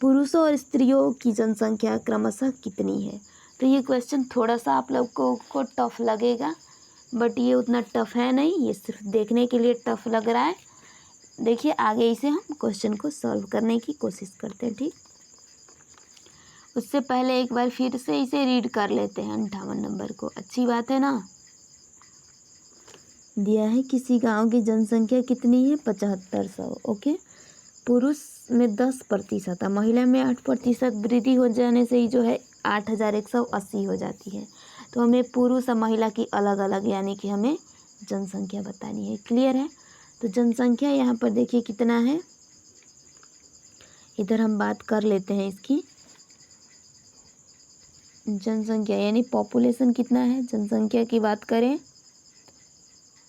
पुरुषों और स्त्रियों की जनसंख्या क्रमशः कितनी है। तो ये क्वेश्चन थोड़ा सा आप लोगों को टफ लगेगा, बट ये उतना टफ है नहीं, ये सिर्फ देखने के लिए टफ लग रहा है। देखिए आगे इसे हम क्वेश्चन को सॉल्व करने की कोशिश करते हैं, ठीक। उससे पहले एक बार फिर से इसे रीड कर लेते हैं 58 नंबर को, अच्छी बात है ना। दिया है किसी गांव की जनसंख्या कितनी है 7500, ओके। पुरुष में 10% और महिला में 8% वृद्धि हो जाने से ही जो है 8180 हो जाती है। तो हमें पुरुष और महिला की अलग अलग यानी कि हमें जनसंख्या बतानी है, क्लियर है। तो जनसंख्या यहाँ पर देखिए कितना है, इधर हम बात कर लेते हैं इसकी जनसंख्या यानी पॉपुलेशन कितना है। जनसंख्या की बात करें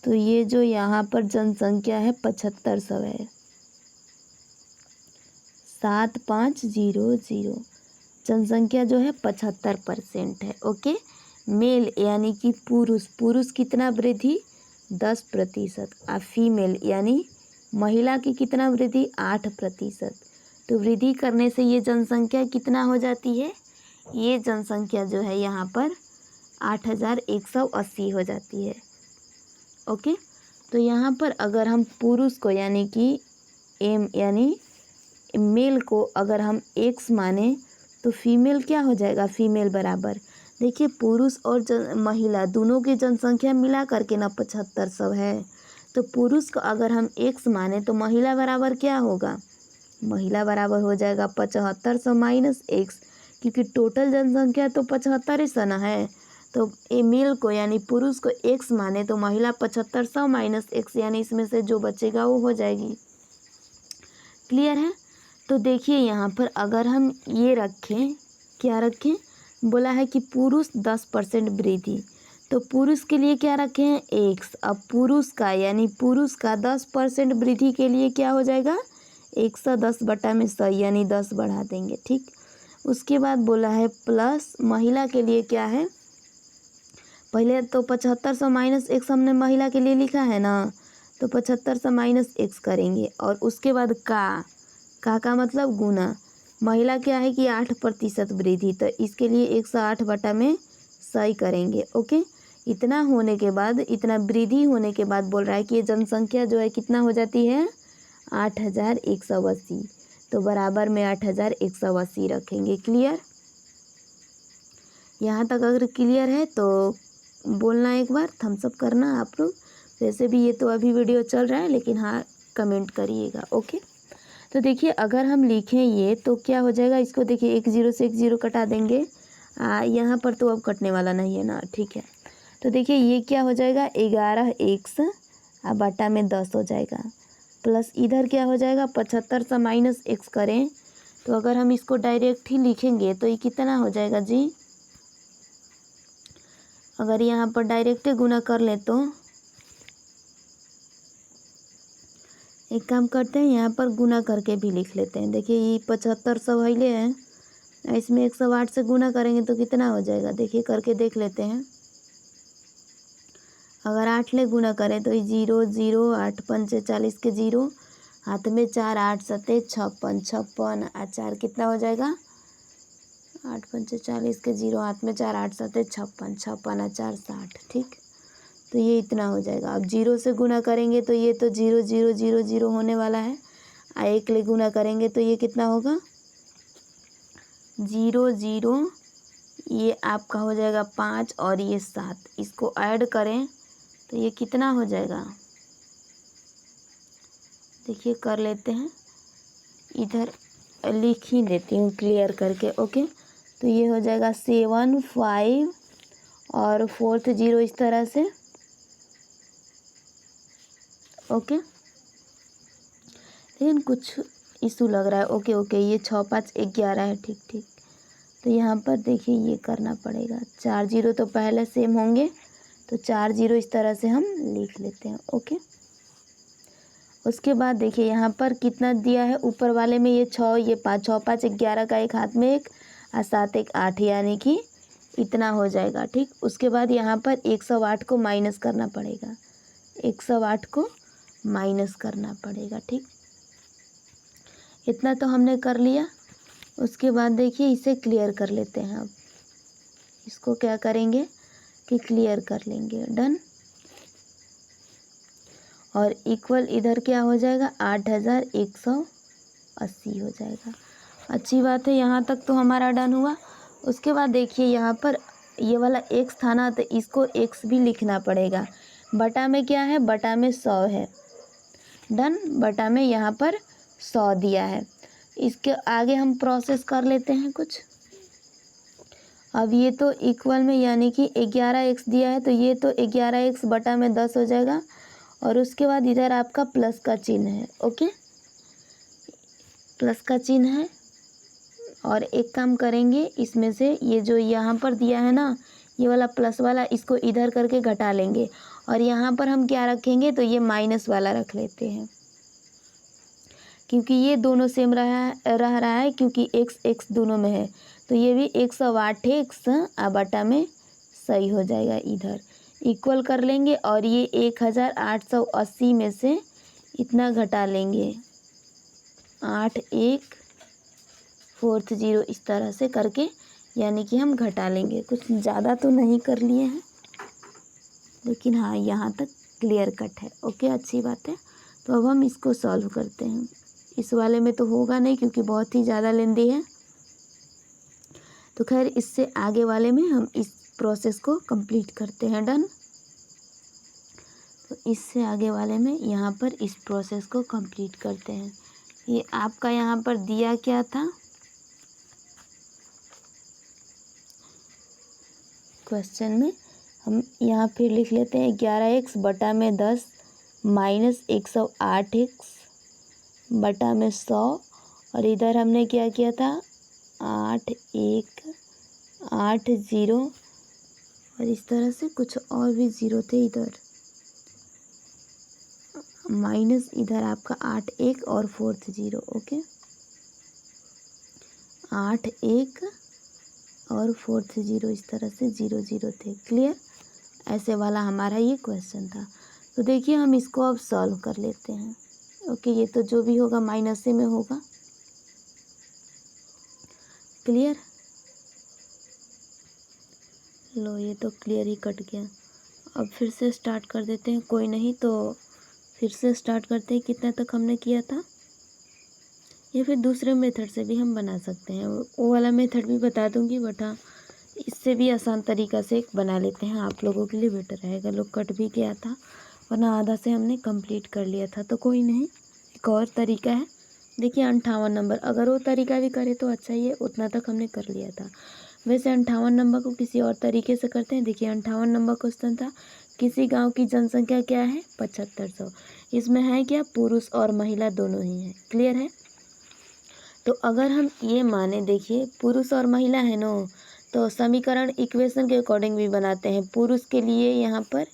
तो ये जो यहाँ पर जनसंख्या है 7500 है, 7500। जनसंख्या जो है 75% है, ओके। मेल यानी कि पुरुष कितना वृद्धि 10% और फीमेल यानी महिला की कितना वृद्धि 8%। तो वृद्धि करने से ये जनसंख्या कितना हो जाती है, ये जनसंख्या जो है यहाँ पर 8180 हो जाती है, ओके। तो यहाँ पर अगर हम पुरुष को यानी कि एम यानी मेल को अगर हम एक्स माने तो फीमेल क्या हो जाएगा, फीमेल बराबर देखिए पुरुष और महिला दोनों की जनसंख्या मिला करके ना 7500 है। तो पुरुष को अगर हम एक्स माने तो महिला बराबर क्या होगा, महिला बराबर हो जाएगा 7500 माइनस एक्स, क्योंकि टोटल जनसंख्या तो 7500 ना है। तो ए मेल को यानी पुरुष को एक्स माने तो महिला 7500 माइनस एक्स यानी इसमें से जो बचेगा वो हो जाएगी, क्लियर है। तो देखिए यहाँ पर अगर हम ये रखें, क्या रखें, बोला है कि पुरुष 10% वृद्धि, तो पुरुष के लिए क्या रखे हैं एक्स। अब पुरुष का यानी पुरुष का 10% वृद्धि के लिए क्या हो जाएगा 110/100 यानी 10 बढ़ा देंगे, ठीक। उसके बाद बोला है प्लस महिला के लिए क्या है, पहले तो 7500 माइनस एक्स हमने महिला के लिए लिखा है ना, तो 7500 माइनस एक्स करेंगे और उसके बाद का मतलब गुना। महिला क्या है कि 8% वृद्धि, तो इसके लिए 108/100 करेंगे, ओके। इतना होने के बाद, इतना वृद्धि होने के बाद बोल रहा है कि ये जनसंख्या जो है कितना हो जाती है 8180, तो बराबर में 8180 रखेंगे, क्लियर। यहाँ तक अगर क्लियर है तो बोलना, एक बार थम्स अप करना आप लोग। वैसे भी ये तो अभी वीडियो चल रहा है लेकिन हाँ कमेंट करिएगा, ओके। तो देखिए अगर हम लिखें ये तो क्या हो जाएगा, इसको देखिए 10 से 10 कटा देंगे, यहाँ पर तो अब कटने वाला नहीं है ना, ठीक है। तो देखिए ये क्या हो जाएगा 11x बटा में 10 हो जाएगा, प्लस इधर क्या हो जाएगा 7500 माइनस एक्स करें तो अगर हम इसको डायरेक्ट ही लिखेंगे तो ये कितना हो जाएगा जी, अगर यहाँ पर डायरेक्ट गुना कर लें तो एक काम करते हैं, यहाँ पर गुना करके भी लिख लेते हैं। देखिए ये 7500 पहले है, इसमें 108 से गुना करेंगे तो कितना हो जाएगा, देखिए करके देख लेते हैं। अगर 8 ले गुना करें तो ये 0 0 8 5 40 के 0, हाथ में 4 8 7 56 56 और 4 कितना हो जाएगा 8 5 40 के 0, हाथ में 4 8 7 56 56 और 4 60, ठीक। तो ये इतना हो जाएगा। अब 0 से गुना करेंगे तो ये तो 0 0 0 0 होने वाला है। 1 ले गुना करेंगे तो ये कितना होगा 0 0, ये आपका हो जाएगा 5 और ये 7। इसको ऐड करें तो ये कितना हो जाएगा, देखिए कर लेते हैं, इधर लिख ही देती हूँ क्लियर करके। ओके, तो ये हो जाएगा 7 5 और 4th 0 इस तरह से। ओके, लेकिन कुछ इशू लग रहा है। ओके ओके, ये 6 5 11 है, ठीक ठीक। तो यहाँ पर देखिए ये करना पड़ेगा, 4 0 तो पहले सेम होंगे, तो 4 0 इस तरह से हम लिख लेते हैं। ओके, उसके बाद देखिए यहाँ पर कितना दिया है, ऊपर वाले में ये 6 ये 5, 6 5 11 का एक हाथ में 1 और 7 1 8, यानी कि इतना हो जाएगा। ठीक, उसके बाद यहाँ पर 108 को माइनस करना पड़ेगा, 108 को माइनस करना पड़ेगा। ठीक, इतना तो हमने कर लिया। उसके बाद देखिए इसे क्लियर कर लेते हैं। अब इसको क्या करेंगे कि क्लियर कर लेंगे, डन। और इक्वल इधर क्या हो जाएगा 8180 हो जाएगा। अच्छी बात है, यहाँ तक तो हमारा डन हुआ। उसके बाद देखिए यहाँ पर ये वाला x था ना, तो इसको x भी लिखना पड़ेगा। बटा में क्या है, बटा में 100 है, डन। बटा में यहाँ पर 100 दिया है। इसके आगे हम प्रोसेस कर लेते हैं कुछ। अब ये तो इक्वल में यानी कि 11x दिया है, तो ये तो 11x बटा में 10 हो जाएगा। और उसके बाद इधर आपका प्लस का चिन्ह है। ओके, प्लस का चिन्ह है। और एक काम करेंगे, इसमें से ये जो यहाँ पर दिया है ना, ये वाला प्लस वाला, इसको इधर करके घटा लेंगे। और यहाँ पर हम क्या रखेंगे, तो ये माइनस वाला रख लेते हैं, क्योंकि ये दोनों सेम रह रहा है, क्योंकि x दोनों में है। तो ये भी 108x बटा में सही हो जाएगा, इधर इक्वल कर लेंगे। और ये 1880 में से इतना घटा लेंगे, 8 1 4th 0 इस तरह से करके, यानी कि हम घटा लेंगे। कुछ ज़्यादा तो नहीं कर लिए हैं, लेकिन हाँ यहाँ तक क्लियर कट है। ओके, अच्छी बात है। तो अब हम इसको सॉल्व करते हैं। इस वाले में तो होगा नहीं, क्योंकि बहुत ही ज़्यादा लेंदी है। तो खैर इससे आगे वाले में हम इस प्रोसेस को कंप्लीट करते हैं, डन। तो इससे आगे वाले में यहाँ पर इस प्रोसेस को कंप्लीट करते हैं। ये आपका यहाँ पर दिया क्या था, क्वेश्चन में हम यहाँ फिर लिख लेते हैं 11x बटा में 10 माइनस 108x बटा में 100। और इधर हमने क्या किया था 8 1 8 0, और इस तरह से कुछ और भी 0 थे इधर, माइनस इधर आपका 8 1 और 4th 0। ओके, 8 1 और 4th 0 इस तरह से 0 0 थे, क्लियर। ऐसे वाला हमारा ये क्वेश्चन था। तो देखिए हम इसको अब सॉल्व कर लेते हैं। ओके, ये तो जो भी होगा माइनस से में होगा, क्लियर। लो, ये तो क्लियर ही कट गया। अब फिर से स्टार्ट कर देते हैं, कोई नहीं तो फिर से स्टार्ट करते हैं। कितना तक हमने किया था, या फिर दूसरे मेथड से भी हम बना सकते हैं। वो वाला मेथड भी बता दूंगी, बट हाँ इससे भी आसान तरीक़ा से एक बना लेते हैं, आप लोगों के लिए बेटर रहेगा। लोग कट भी गया था, वरना आधा से हमने कंप्लीट कर लिया था। तो कोई नहीं, एक और तरीका है। देखिए 58 नंबर, अगर वो तरीका भी करे तो अच्छा ही है, उतना तक हमने कर लिया था। वैसे 58 नंबर को किसी और तरीके से करते हैं। देखिए 58 नंबर क्वेश्चन था, किसी गांव की जनसंख्या क्या है 7500। इसमें है क्या, पुरुष और महिला दोनों ही हैं, क्लियर है। तो अगर हम ये माने, देखिए पुरुष और महिला है नो, तो समीकरण इक्वेशन के अकॉर्डिंग भी बनाते हैं। पुरुष के लिए यहाँ पर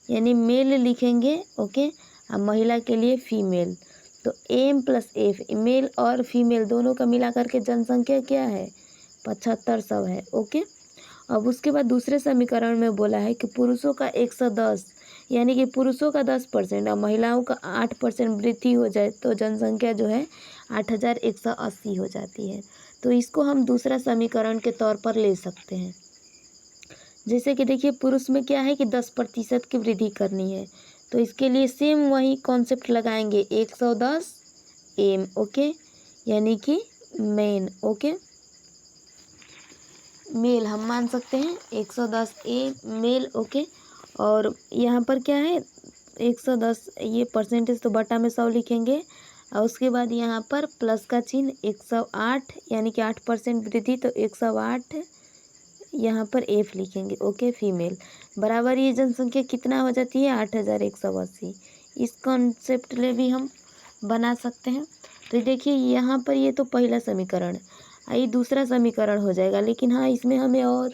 यानी मेल लिखेंगे, ओके, और महिला के लिए फीमेल। तो एम प्लस एफ, मेल और फीमेल दोनों का मिला करके जनसंख्या क्या है 7500 है। ओके, अब उसके बाद दूसरे समीकरण में बोला है कि पुरुषों का 110, यानी कि पुरुषों का 10% और महिलाओं का 8% वृद्धि हो जाए तो जनसंख्या जो है 8180 हो जाती है। तो इसको हम दूसरा समीकरण के तौर पर ले सकते हैं, जैसे कि देखिए पुरुष में क्या है कि 10% की वृद्धि करनी है, तो इसके लिए सेम वही कॉन्सेप्ट लगाएंगे 110 एम। ओके, यानी कि मेन। ओके, मेल हम मान सकते हैं 110 ए मेल। ओके, और यहाँ पर क्या है 110, ये परसेंटेज तो बटा में 100 लिखेंगे, और उसके बाद यहाँ पर प्लस का चिन्ह 108, यानी कि 8% वृद्धि, तो 108 यहाँ पर एफ लिखेंगे। ओके, फीमेल बराबर ये जनसंख्या कितना हो जाती है 8180। इस कॉन्सेप्ट में भी हम बना सकते हैं। तो देखिए यहाँ पर ये तो पहला समीकरण, ये दूसरा समीकरण हो जाएगा, लेकिन हाँ इसमें हमें और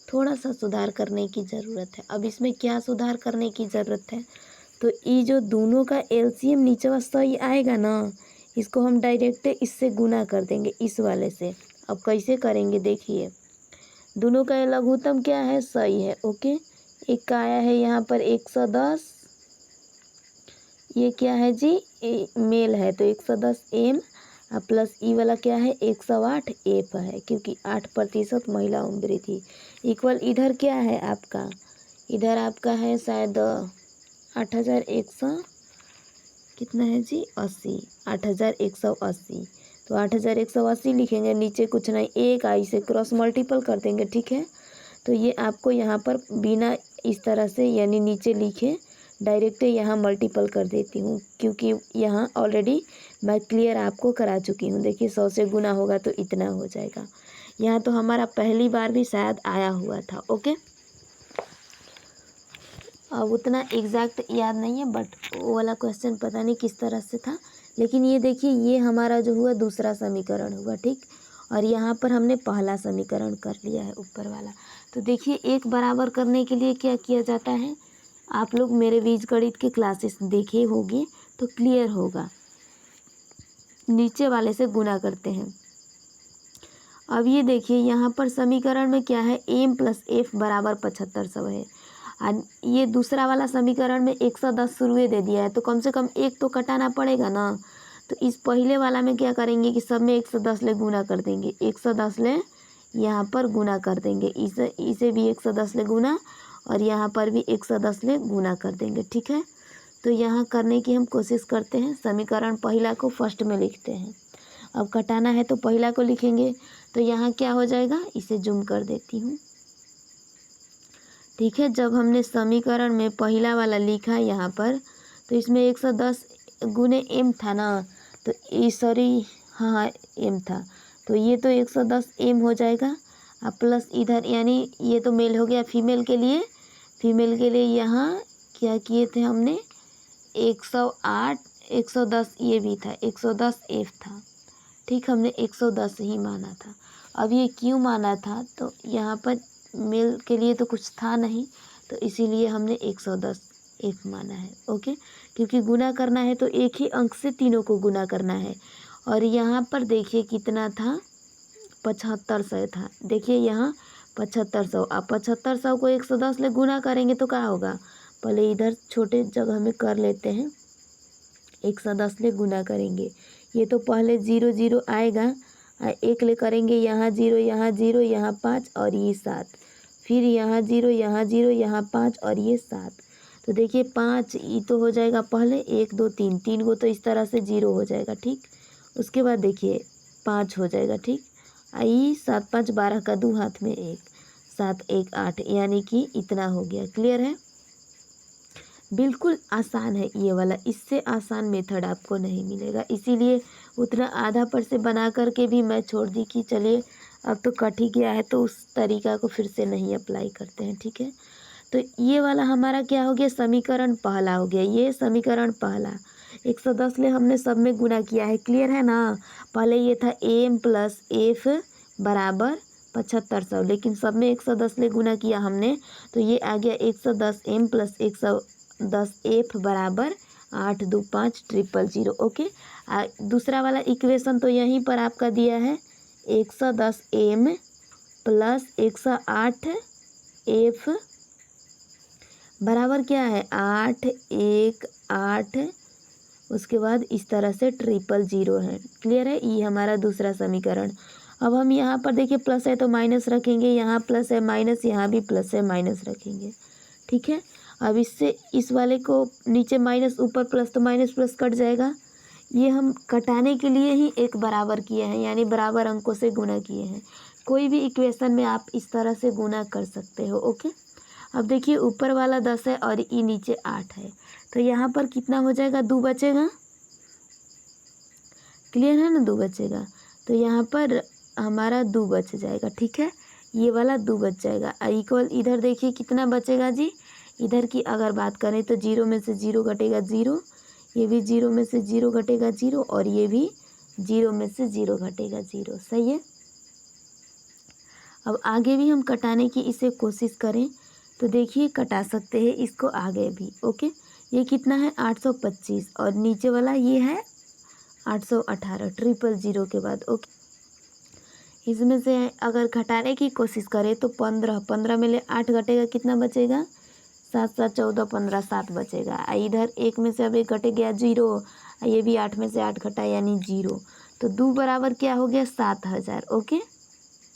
थोड़ा सा सुधार करने की ज़रूरत है। अब इसमें क्या सुधार करने की ज़रूरत है, तो ये जो दोनों का एलसीएम नीचे वाला सही आएगा ना, इसको हम डायरेक्ट इससे गुना कर देंगे, इस वाले से। अब कैसे करेंगे देखिए, दोनों का लघुत्तम क्या है सही है। ओके, एक का आया है यहाँ पर 110, ये क्या है जी मेल है, तो 110 एम, प्लस ई वाला क्या है 108 एफ है, क्योंकि 8% महिला वृद्धि इक्वल इधर क्या है आपका, इधर आपका है शायद 8100 कितना है जी 80, 8180। तो 8180 लिखेंगे, नीचे कुछ नहीं, एक आई से क्रॉस मल्टीपल कर देंगे। ठीक है, तो ये आपको यहाँ पर बिना इस तरह से यानी नीचे लिखे डायरेक्ट यहाँ मल्टीपल कर देती हूँ, क्योंकि यहाँ ऑलरेडी मैं क्लियर आपको करा चुकी हूँ। देखिए 100 से गुना होगा तो इतना हो जाएगा। यहाँ तो हमारा पहली बार भी शायद आया हुआ था। ओके, अब उतना एग्जैक्ट याद नहीं है, बट वो वाला क्वेश्चन पता नहीं किस तरह से था। लेकिन ये देखिए ये हमारा जो हुआ दूसरा समीकरण हुआ, ठीक, और यहाँ पर हमने पहला समीकरण कर लिया है ऊपर वाला। तो देखिए एक बराबर करने के लिए क्या किया जाता है, आप लोग मेरे बीजगणित के क्लासेस देखे होंगे तो क्लियर होगा, नीचे वाले से गुना करते हैं। अब ये देखिए यहाँ पर समीकरण में क्या है एम प्लस एफ बराबर 7500 है, और ये दूसरा वाला समीकरण में 110 शुरू दे दिया है, तो कम से कम एक तो कटाना पड़ेगा ना। तो इस पहले वाला में क्या करेंगे कि सब में 110 ले गुना कर देंगे, 110 ले यहाँ पर गुना कर देंगे, इसे भी 110 ले गुना, और यहाँ पर भी 110 ले गुना कर देंगे। ठीक है, तो यहाँ करने की हम कोशिश करते हैं। समीकरण पहला को फर्स्ट में लिखते हैं, अब कटाना है तो पहला को लिखेंगे, तो यहाँ क्या हो जाएगा, इसे जूम कर देती हूँ। ठीक है, जब हमने समीकरण में पहला वाला लिखा यहाँ पर, तो इसमें 110 गुने एम था ना, तो ये सॉरी हाँ एम था, तो ये तो 110 एम हो जाएगा, अब प्लस इधर यानी ये तो मेल हो गया। फीमेल के लिए यहाँ क्या किए थे हमने 108 110 ये भी था, 110 एफ था। ठीक, हमने 110 ही माना था। अब ये क्यों माना था, तो यहाँ पर मेल के लिए तो कुछ था नहीं, तो इसीलिए हमने 110 एफ माना है। ओके, क्योंकि गुना करना है तो एक ही अंक से तीनों को गुना करना है। और यहाँ पर देखिए कितना था 7500 था। देखिए यहाँ 7500, अब 7500 को 110 ले गुना करेंगे तो क्या होगा, पहले इधर छोटे जगह में कर लेते हैं, 110 ले गुना करेंगे, ये तो पहले 0 0 आएगा, एक ले करेंगे यहाँ 0 यहाँ 0 यहाँ 5 और ये 7, फिर यहाँ 0 यहाँ 0 यहाँ 5 और ये 7। तो देखिए 5 ये तो हो जाएगा पहले, 1 2 3, 3 को तो इस तरह से 0 हो जाएगा। ठीक, उसके बाद देखिए 5 हो जाएगा। ठीक, आई 7 5 12 का 2 हाथ में 1, 7 1 8, यानी कि इतना हो गया। क्लियर है, बिल्कुल आसान है ये वाला, इससे आसान मेथड आपको नहीं मिलेगा, इसीलिए उतना आधा पर से बना करके भी मैं छोड़ दी कि चलिए अब तो कट ही गया है, तो उस तरीका को फिर से नहीं अप्लाई करते हैं। ठीक है, तो ये वाला हमारा क्या हो गया, समीकरण पहला हो गया, ये समीकरण पहला 110 ले हमने सब में गुना किया है। क्लियर है ना, पहले ये था एम प्लस एफ बराबर 7500, लेकिन सब में 110 ले गुना किया हमने, तो ये आ गया 110 एम प्लस 110 एफ बराबर 8 2 5 000। ओके, दूसरा वाला इक्वेशन तो यहीं पर आपका दिया है 110 एम प्लस 108 एफ बराबर क्या है 8 1 8, उसके बाद इस तरह से 000 है। क्लियर है, ये हमारा दूसरा समीकरण। अब हम यहाँ पर देखिए प्लस है तो माइनस रखेंगे, यहाँ प्लस है माइनस, यहाँ भी प्लस है माइनस रखेंगे, ठीक है। अब इससे इस वाले को नीचे माइनस ऊपर प्लस, तो माइनस प्लस कट जाएगा। ये हम कटाने के लिए ही एक बराबर किए हैं, यानी बराबर अंकों से गुना किए हैं। कोई भी इक्वेशन में आप इस तरह से गुना कर सकते हो, ओके। अब देखिए ऊपर वाला 10 है और ई नीचे 8 है, तो यहाँ पर कितना हो जाएगा, 2 बचेगा, क्लियर है ना, 2 बचेगा। तो यहाँ पर हमारा 2 बच जाएगा, ठीक है, ये वाला 2 बच जाएगा। इक्वल इधर देखिए कितना बचेगा जी, इधर की अगर बात करें तो 0 में से 0 घटेगा 0, ये भी 0 में से 0 घटेगा 0, और ये भी 0 में से 0 घटेगा 0, सही है। अब आगे भी हम कटाने की इसे कोशिश करें तो देखिए कटा सकते हैं इसको आगे भी, ओके। ये कितना है 825, और नीचे वाला ये है 818, 000 के बाद, ओके। इसमें से अगर घटाने की कोशिश करें तो 15 में ले 8 घटेगा, कितना बचेगा, 7 7 14 15, 7 बचेगा। इधर 1 में से अब 1 घट गया 0, ये भी 8 में से 8 घटा यानी 0, तो 2 बराबर क्या हो गया 7000, ओके।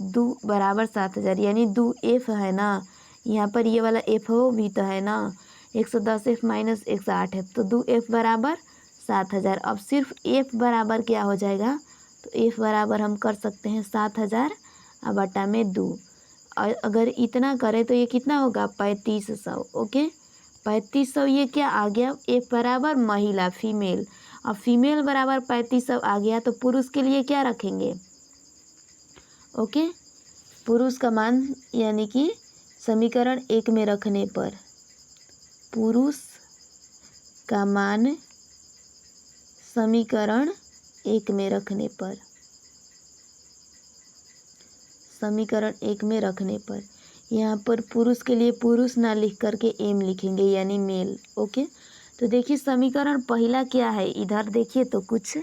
2 बराबर 7000, यानी 2 एफ है ना, यहाँ पर ये वाला एफ हो भी तो है ना, 110 एफ माइनस 108 एफ, तो 2 एफ बराबर 7000। अब सिर्फ एफ बराबर क्या हो जाएगा, तो एफ बराबर हम कर सकते हैं 7000 बटा में 2, और अगर इतना करें तो ये कितना होगा 3500, ओके। 3500 ये क्या आ गया, एफ बराबर महिला फीमेल, अब फीमेल बराबर 3500 आ गया, तो पुरुष के लिए क्या रखेंगे, ओके। पुरुष का मान यानी कि समीकरण 1 में रखने पर, पुरुष का मान समीकरण 1 में रखने पर, समीकरण 1 में रखने पर यहाँ पर पुरुष के लिए पुरुष ना लिख करके एम लिखेंगे यानी मेल, ओके। तो देखिए समीकरण पहला क्या है, इधर देखिए तो कुछ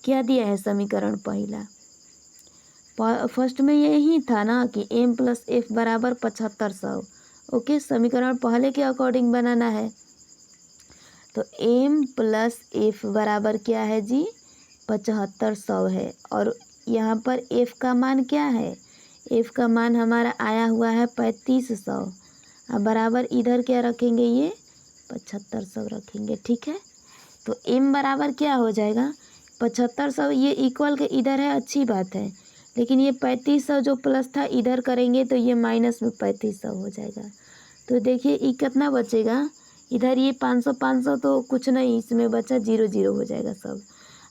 क्या दिया है समीकरण पहला, फर्स्ट में यही था ना कि m प्लस एफ बराबर 7500, ओके। समीकरण पहले के अकॉर्डिंग बनाना है, तो m प्लस एफ बराबर क्या है जी 7500 है, और यहाँ पर f का मान क्या है, f का मान हमारा आया हुआ है 3500, अब बराबर इधर क्या रखेंगे, ये 7500 रखेंगे, ठीक है। तो m बराबर क्या हो जाएगा 7500, ये इक्वल के इधर है, अच्छी बात है, लेकिन ये 3500 जो प्लस था इधर करेंगे तो ये माइनस में 3500 हो जाएगा। तो देखिए ये कितना बचेगा, इधर ये 500 500 तो कुछ नहीं, इसमें बचा 0 0 हो जाएगा सब।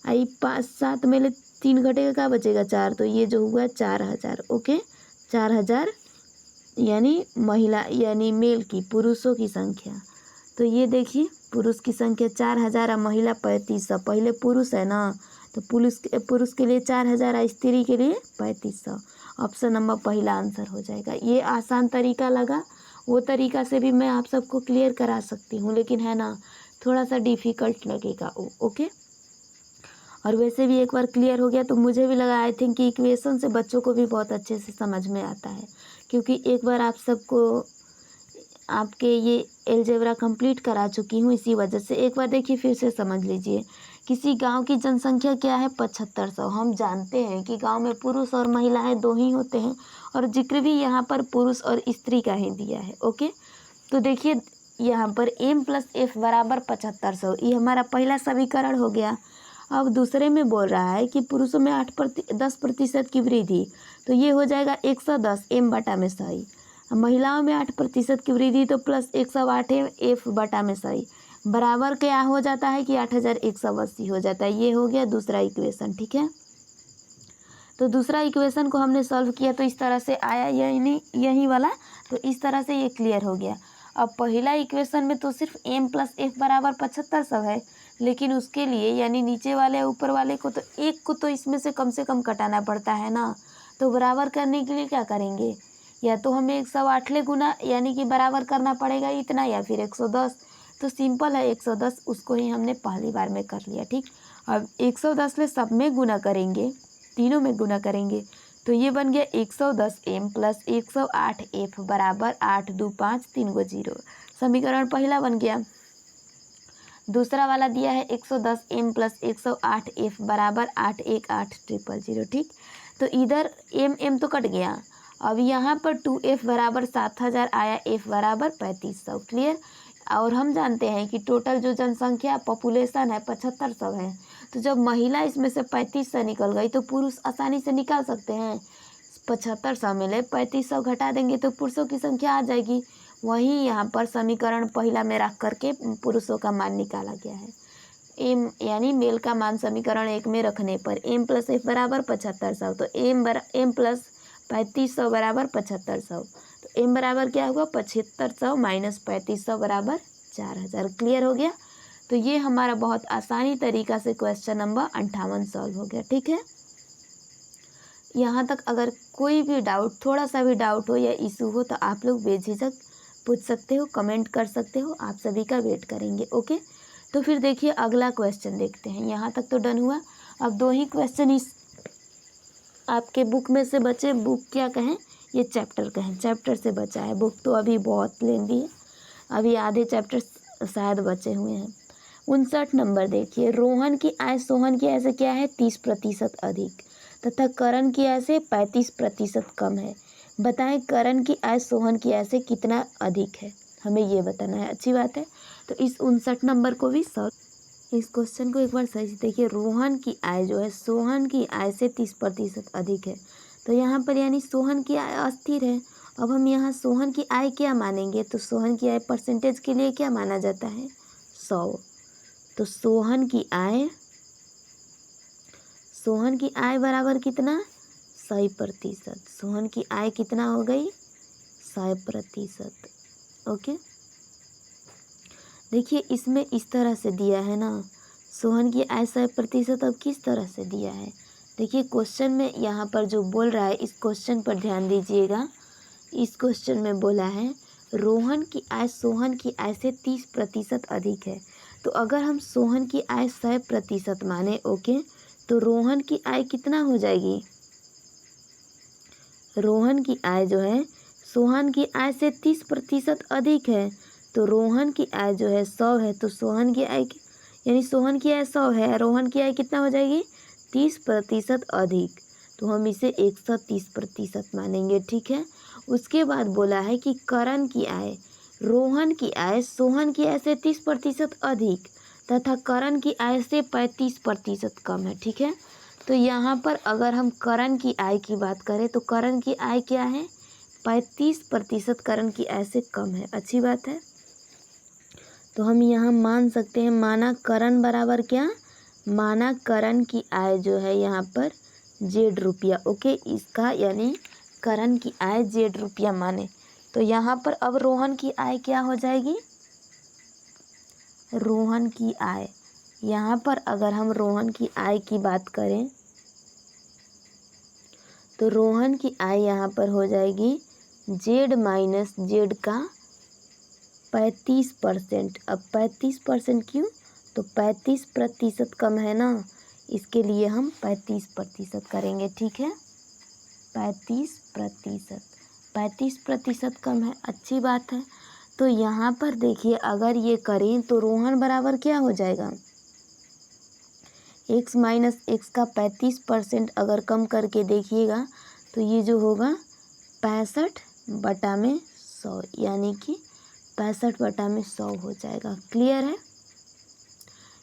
आई 5 7 में ले 3 घटेगा, क्या बचेगा 4, तो ये जो हुआ 4000, ओके। 4000 यानी महिला यानी मेल की, पुरुषों की संख्या। तो ये देखिए पुरुष की संख्या 4000 और महिला 3500, पहले पुरुष है ना, तो पुरुष के लिए 4000 और स्त्री के लिए 3500, ऑप्शन नंबर पहला आंसर हो जाएगा। ये आसान तरीका लगा, वो तरीका से भी मैं आप सबको क्लियर करा सकती हूँ, लेकिन है ना थोड़ा सा डिफ़िकल्ट लगेगा, ओके। और वैसे भी एक बार क्लियर हो गया तो मुझे भी लगा आई थिंक कि इक्वेशन से बच्चों को भी बहुत अच्छे से समझ में आता है, क्योंकि एक बार आप सबको आपके ये एलजेब्रा कंप्लीट करा चुकी हूँ, इसी वजह से एक बार देखिए फिर से समझ लीजिए। किसी गांव की जनसंख्या क्या है 7500, हम जानते हैं कि गांव में पुरुष और महिलाएं दो ही होते हैं, और जिक्र भी यहाँ पर पुरुष और स्त्री का ही दिया है, ओके। तो देखिए यहाँ पर m प्लस एफ बराबर 7500, ये हमारा पहला समीकरण हो गया। अब दूसरे में बोल रहा है कि पुरुषों में 10% की वृद्धि, तो ये हो जाएगा 110 m बटा में सही। महिलाओं में 8% की वृद्धि, तो प्लस 108 एफ बटा में सही, बराबर क्या हो जाता है कि 8180 हो जाता है। ये हो गया दूसरा इक्वेशन, ठीक है। तो दूसरा इक्वेशन को हमने सॉल्व किया तो इस तरह से आया, यही वाला, तो इस तरह से ये क्लियर हो गया। अब पहला इक्वेशन में तो सिर्फ m प्लस एफ बराबर 7500 है, लेकिन उसके लिए यानी नीचे वाले ऊपर वाले को तो एक को तो इसमें से कम कटाना पड़ता है ना, तो बराबर करने के लिए क्या करेंगे, या तो हमें 108 ले गुना यानी कि बराबर करना पड़ेगा इतना, या फिर 110, तो सिंपल है 110, उसको ही हमने पहली बार में कर लिया, ठीक। अब 110 ले सब में गुना करेंगे, तीनों में गुना करेंगे, तो ये बन गया 110 m प्लस 108 एफ बराबर 8 2 5 3 को 0, समीकरण पहला बन गया। दूसरा वाला दिया है 110 m प्लस 108 एफ बराबर 8 1 8 0 0, ठीक। तो इधर एम तो कट गया। अब यहाँ पर 2f बराबर 7000 आया, f बराबर 3500। क्लियर। और हम जानते हैं कि टोटल जो जनसंख्या पॉपुलेशन है 7500 है। तो जब महिला इसमें से 3500 निकल गई तो पुरुष आसानी से निकाल सकते हैं। 7500 में ले 3500 घटा देंगे तो पुरुषों की संख्या आ जाएगी। वहीं यहाँ पर समीकरण पहला में रख करके पुरुषों का मान निकाला गया है। एम यानी मेल का मान समीकरण 1 में रखने पर m प्लस एफ बराबर 7500, तो m प्लस 3500 बराबर 7500। तो m बराबर क्या होगा 7500 माइनस 3500 बराबर 4000। क्लियर हो गया। तो ये हमारा बहुत आसानी तरीका से क्वेश्चन नंबर 58 सॉल्व हो गया। ठीक है। यहाँ तक अगर कोई भी डाउट, थोड़ा सा भी डाउट हो या इशू हो तो आप लोग बेझिझक पूछ सकते हो, कमेंट कर सकते हो। आप सभी का वेट करेंगे। ओके। तो फिर देखिए अगला क्वेश्चन देखते हैं। यहाँ तक तो डन हुआ। अब 2 ही क्वेश्चन इस आपके बुक में से बचे। बुक क्या कहें, ये चैप्टर कहें, चैप्टर से बचा है। बुक तो अभी बहुत लेंदी है, अभी आधे चैप्टर शायद बचे हुए हैं। 59 नंबर देखिए। रोहन की आय सोहन की आय से क्या है 30% अधिक तथा करण की आय से 35% कम है। बताएं करण की आय सोहन की आय से कितना अधिक है, हमें ये बताना है। अच्छी बात है। तो इस 59 नंबर को भी सॉल्व, इस क्वेश्चन को एक बार सही से देखिए। रोहन की आय जो है सोहन की आय से 30% अधिक है। तो यहाँ पर यानी सोहन की आय अस्थिर है। अब हम यहाँ सोहन की आय क्या मानेंगे, तो सोहन की आय परसेंटेज के लिए क्या माना जाता है 100। तो सोहन की आय बराबर कितना 100%। सोहन की आय कितना हो गई 100%। ओके। देखिए इसमें इस तरह से दिया है ना, सोहन की आय 100%। अब किस तरह से दिया है देखिए क्वेश्चन में, यहाँ पर जो बोल रहा है इस क्वेश्चन पर ध्यान दीजिएगा। इस क्वेश्चन में बोला है रोहन की आय सोहन की आय से 30% अधिक है। तो अगर हम सोहन की आय 100% माने, ओके, तो रोहन की आय कितना हो जाएगी, रोहन की आय जो है सोहन की आय से 30% अधिक है। तो रोहन की आय जो है 100 है, तो सोहन की आय यानी सोहन की आय 100 है, रोहन की आय कितना हो जाएगी 30% अधिक। तो हम इसे 130% मानेंगे। ठीक है। उसके बाद बोला है कि करण की आय, रोहन की आय सोहन की आय से 30% अधिक तथा करण की आय से 35% कम है। ठीक है। तो यहाँ पर अगर हम करण की आय की बात करें तो करण की आय क्या है 35% करण की आय से कम है। अच्छी बात है। तो हम यहाँ मान सकते हैं माना करण बराबर क्या, माना करण की आय जो है यहाँ पर ₹। ओके। इसका यानी करण की आय ₹। माने तो यहाँ पर अब रोहन की आय क्या हो जाएगी, रोहन की आय, यहाँ पर अगर हम रोहन की आय की बात करें तो रोहन की आय यहाँ पर हो जाएगी Z माइनस Z का 35%। अब 35% क्यों, तो 35% कम है ना, इसके लिए हम 35% करेंगे। ठीक है। 35% कम है। अच्छी बात है। तो यहाँ पर देखिए अगर ये करें तो रोहन बराबर क्या हो जाएगा, x माइनस एक्स का 35% अगर कम करके देखिएगा तो ये जो होगा 65/100, यानी कि 65/100 हो जाएगा। क्लियर है।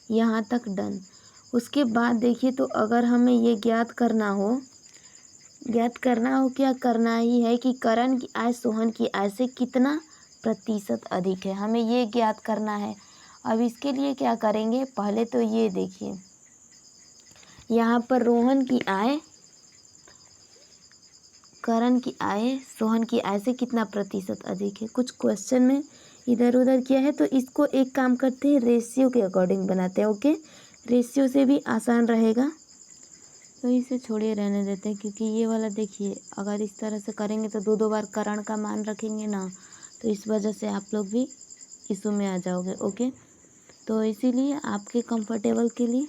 यहाँ तक डन। उसके बाद देखिए तो अगर हमें ये ज्ञात करना हो क्या करना ही है कि करण की आय सोहन की आय से कितना प्रतिशत अधिक है, हमें ये ज्ञात करना है। अब इसके लिए क्या करेंगे, पहले तो ये देखिए यहाँ पर रोहन की आय करण की आय सोहन की आय से कितना प्रतिशत अधिक है। कुछ क्वेश्चन में इधर उधर किया है तो इसको एक काम करते हैं रेशियो के अकॉर्डिंग बनाते हैं। ओके। रेशियो से भी आसान रहेगा तो इसे छोड़िए, रहने देते हैं, क्योंकि ये वाला देखिए अगर इस तरह से करेंगे तो 2 बार करण का मान रखेंगे ना, तो इस वजह से आप लोग भी इशू में आ जाओगे। ओके। तो इसीलिए आपके कंफर्टेबल के लिए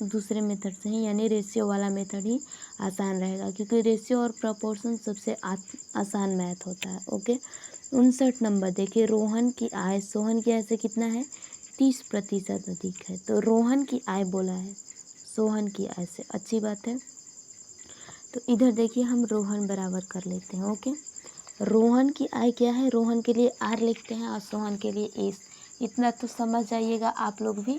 दूसरे मेथड से ही यानी रेशियो वाला मेथड ही आसान रहेगा, क्योंकि रेशियो और प्रपोर्शन सबसे आसान मैथ होता है। ओके। 59 नंबर देखिए। रोहन की आय सोहन की आय से कितना है 30% अधिक है। तो रोहन की आय बोला है सोहन की आय से। अच्छी बात है। तो इधर देखिए हम रोहन बराबर कर लेते हैं। ओके, रोहन की आय क्या है, रोहन के लिए आर लिखते हैं और सोहन के लिए एस। इतना तो समझ जाइएगा, आप लोग भी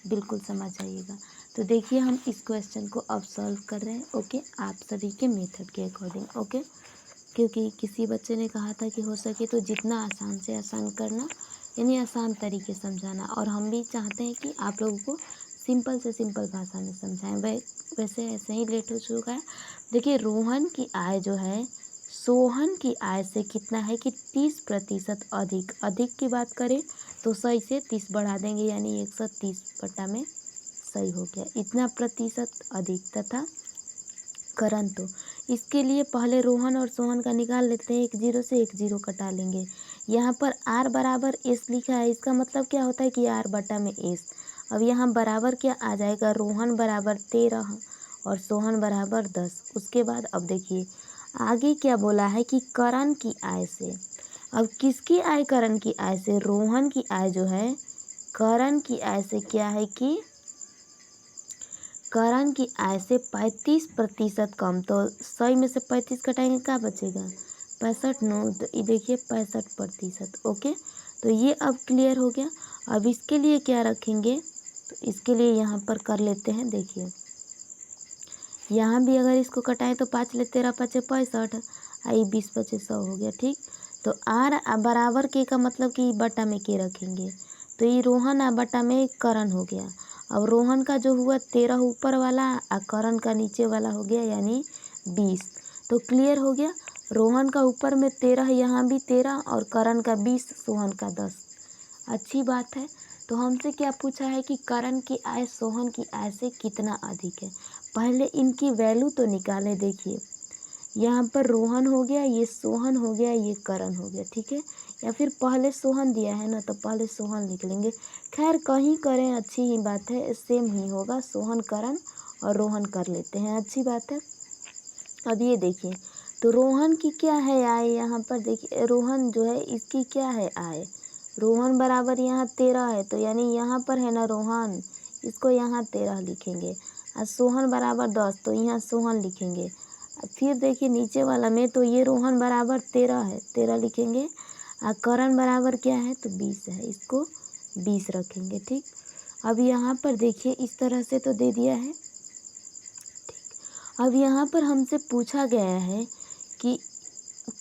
बिल्कुल समझ जाइएगा। तो देखिए हम इस क्वेश्चन को अब सॉल्व कर रहे हैं। ओके, आप सभी के मेथड के अकॉर्डिंग। ओके, क्योंकि किसी बच्चे ने कहा था कि हो सके तो जितना आसान से आसान करना, यानी आसान तरीके समझाना, और हम भी चाहते हैं कि आप लोगों को सिंपल से सिंपल भाषा में समझाएं। वैसे ऐसे ही लेट हो चुका है। देखिए रोहन की आय जो है सोहन की आय से कितना है कि 30% अधिक। अधिक की बात करें तो 100 से 30 बढ़ा देंगे, यानी 130 में 100 हो गया, इतना प्रतिशत अधिक। तथा करण, तो इसके लिए पहले रोहन और सोहन का निकाल लेते हैं। 1 0 से 1 0 कटा लेंगे। यहाँ पर आर बराबर एस लिखा है, इसका मतलब क्या होता है कि आर बटा में एस। अब यहाँ बराबर क्या आ जाएगा, रोहन बराबर 13 और सोहन बराबर 10। उसके बाद अब देखिए आगे क्या बोला है कि करण की आय से। अब किसकी आय, करण की आय से। रोहन की आय जो है करण की आय से क्या है कि करण की आय से 35% कम। तो 100 में से 35 घटाएंगे, क्या बचेगा 65। नो, तो ये देखिए 65%। ओके, तो ये अब क्लियर हो गया। अब इसके लिए क्या रखेंगे, तो इसके लिए यहाँ पर कर लेते हैं। देखिए यहाँ भी अगर इसको कटाएं तो 5 ले 13 5 65, आई 20 5 100 हो गया। ठीक, तो आर बराबर के का मतलब कि बटा में के रखेंगे, तो ये रोहन आ बटा में करण हो गया। अब रोहन का जो हुआ 13 ऊपर वाला और करण का नीचे वाला हो गया, यानी 20। तो क्लियर हो गया, रोहन का ऊपर में 13, यहाँ भी 13, और करण का 20, सोहन का 10। अच्छी बात है। तो हमसे क्या पूछा है कि करण की आय सोहन की आय से कितना अधिक है। पहले इनकी वैल्यू तो निकालें। देखिए यहाँ पर रोहन हो गया, ये सोहन हो गया, ये करण हो गया। ठीक है, या फिर पहले सोहन दिया है ना, तो पहले सोहन लिख लेंगे। खैर कहीं करें अच्छी ही बात है, सेम ही होगा, सोहन करण और रोहन कर लेते हैं, अच्छी बात है। अब ये देखिए, तो रोहन की क्या है आय, यहाँ पर देखिए रोहन जो है इसकी क्या है आय, रोहन बराबर यहाँ 13 है, तो यानी यहाँ पर है ना रोहन, इसको यहाँ 13 लिखेंगे। और सोहन बराबर 10, तो यहाँ सोहन लिखेंगे। फिर देखिए नीचे वाला में, तो ये रोहन बराबर 13 है, 13 लिखेंगे। और करण बराबर क्या है, तो 20 है, इसको 20 रखेंगे। ठीक, अब यहाँ पर देखिए इस तरह से तो दे दिया है। अब यहाँ पर हमसे पूछा गया है कि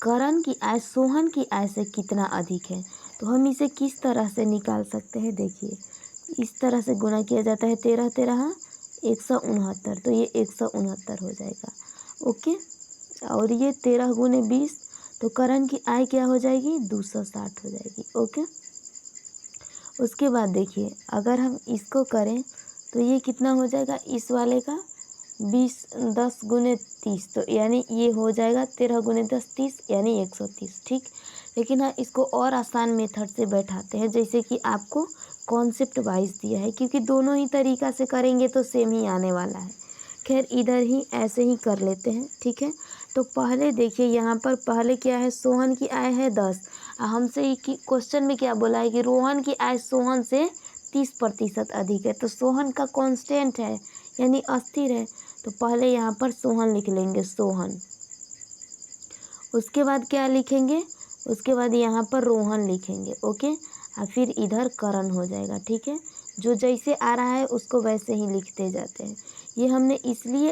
करण की आय सोहन की आय से कितना अधिक है, तो हम इसे किस तरह से निकाल सकते हैं। देखिए इस तरह से गुणा किया जाता है, 13 13 169, तो ये 169 हो जाएगा। ओके, और ये 13 गुने 20, तो करण की आय क्या हो जाएगी, 260 हो जाएगी। ओके, उसके बाद देखिए अगर हम इसको करें तो ये कितना हो जाएगा, इस वाले का 10 गुने 30, तो यानी ये हो जाएगा 13 गुने 10 30, यानी 130। ठीक, लेकिन हाँ इसको और आसान मेथड से बैठाते हैं, जैसे कि आपको कॉन्सेप्ट वाइज दिया है, क्योंकि दोनों ही तरीका से करेंगे तो सेम ही आने वाला है। खैर इधर ही ऐसे ही कर लेते हैं। ठीक है, तो पहले देखिए यहाँ पर पहले क्या है, सोहन की आय है 10, हमसे क्वेश्चन में क्या बोला है कि रोहन की आय सोहन से 30% अधिक है, तो सोहन का कांस्टेंट है, यानी अस्थिर है, तो पहले यहाँ पर सोहन लिख लेंगे, सोहन। उसके बाद क्या लिखेंगे, उसके बाद यहाँ पर रोहन लिखेंगे। ओके, और फिर इधर करण हो जाएगा। ठीक है, जो जैसे आ रहा है उसको वैसे ही लिखते जाते हैं। ये हमने इसलिए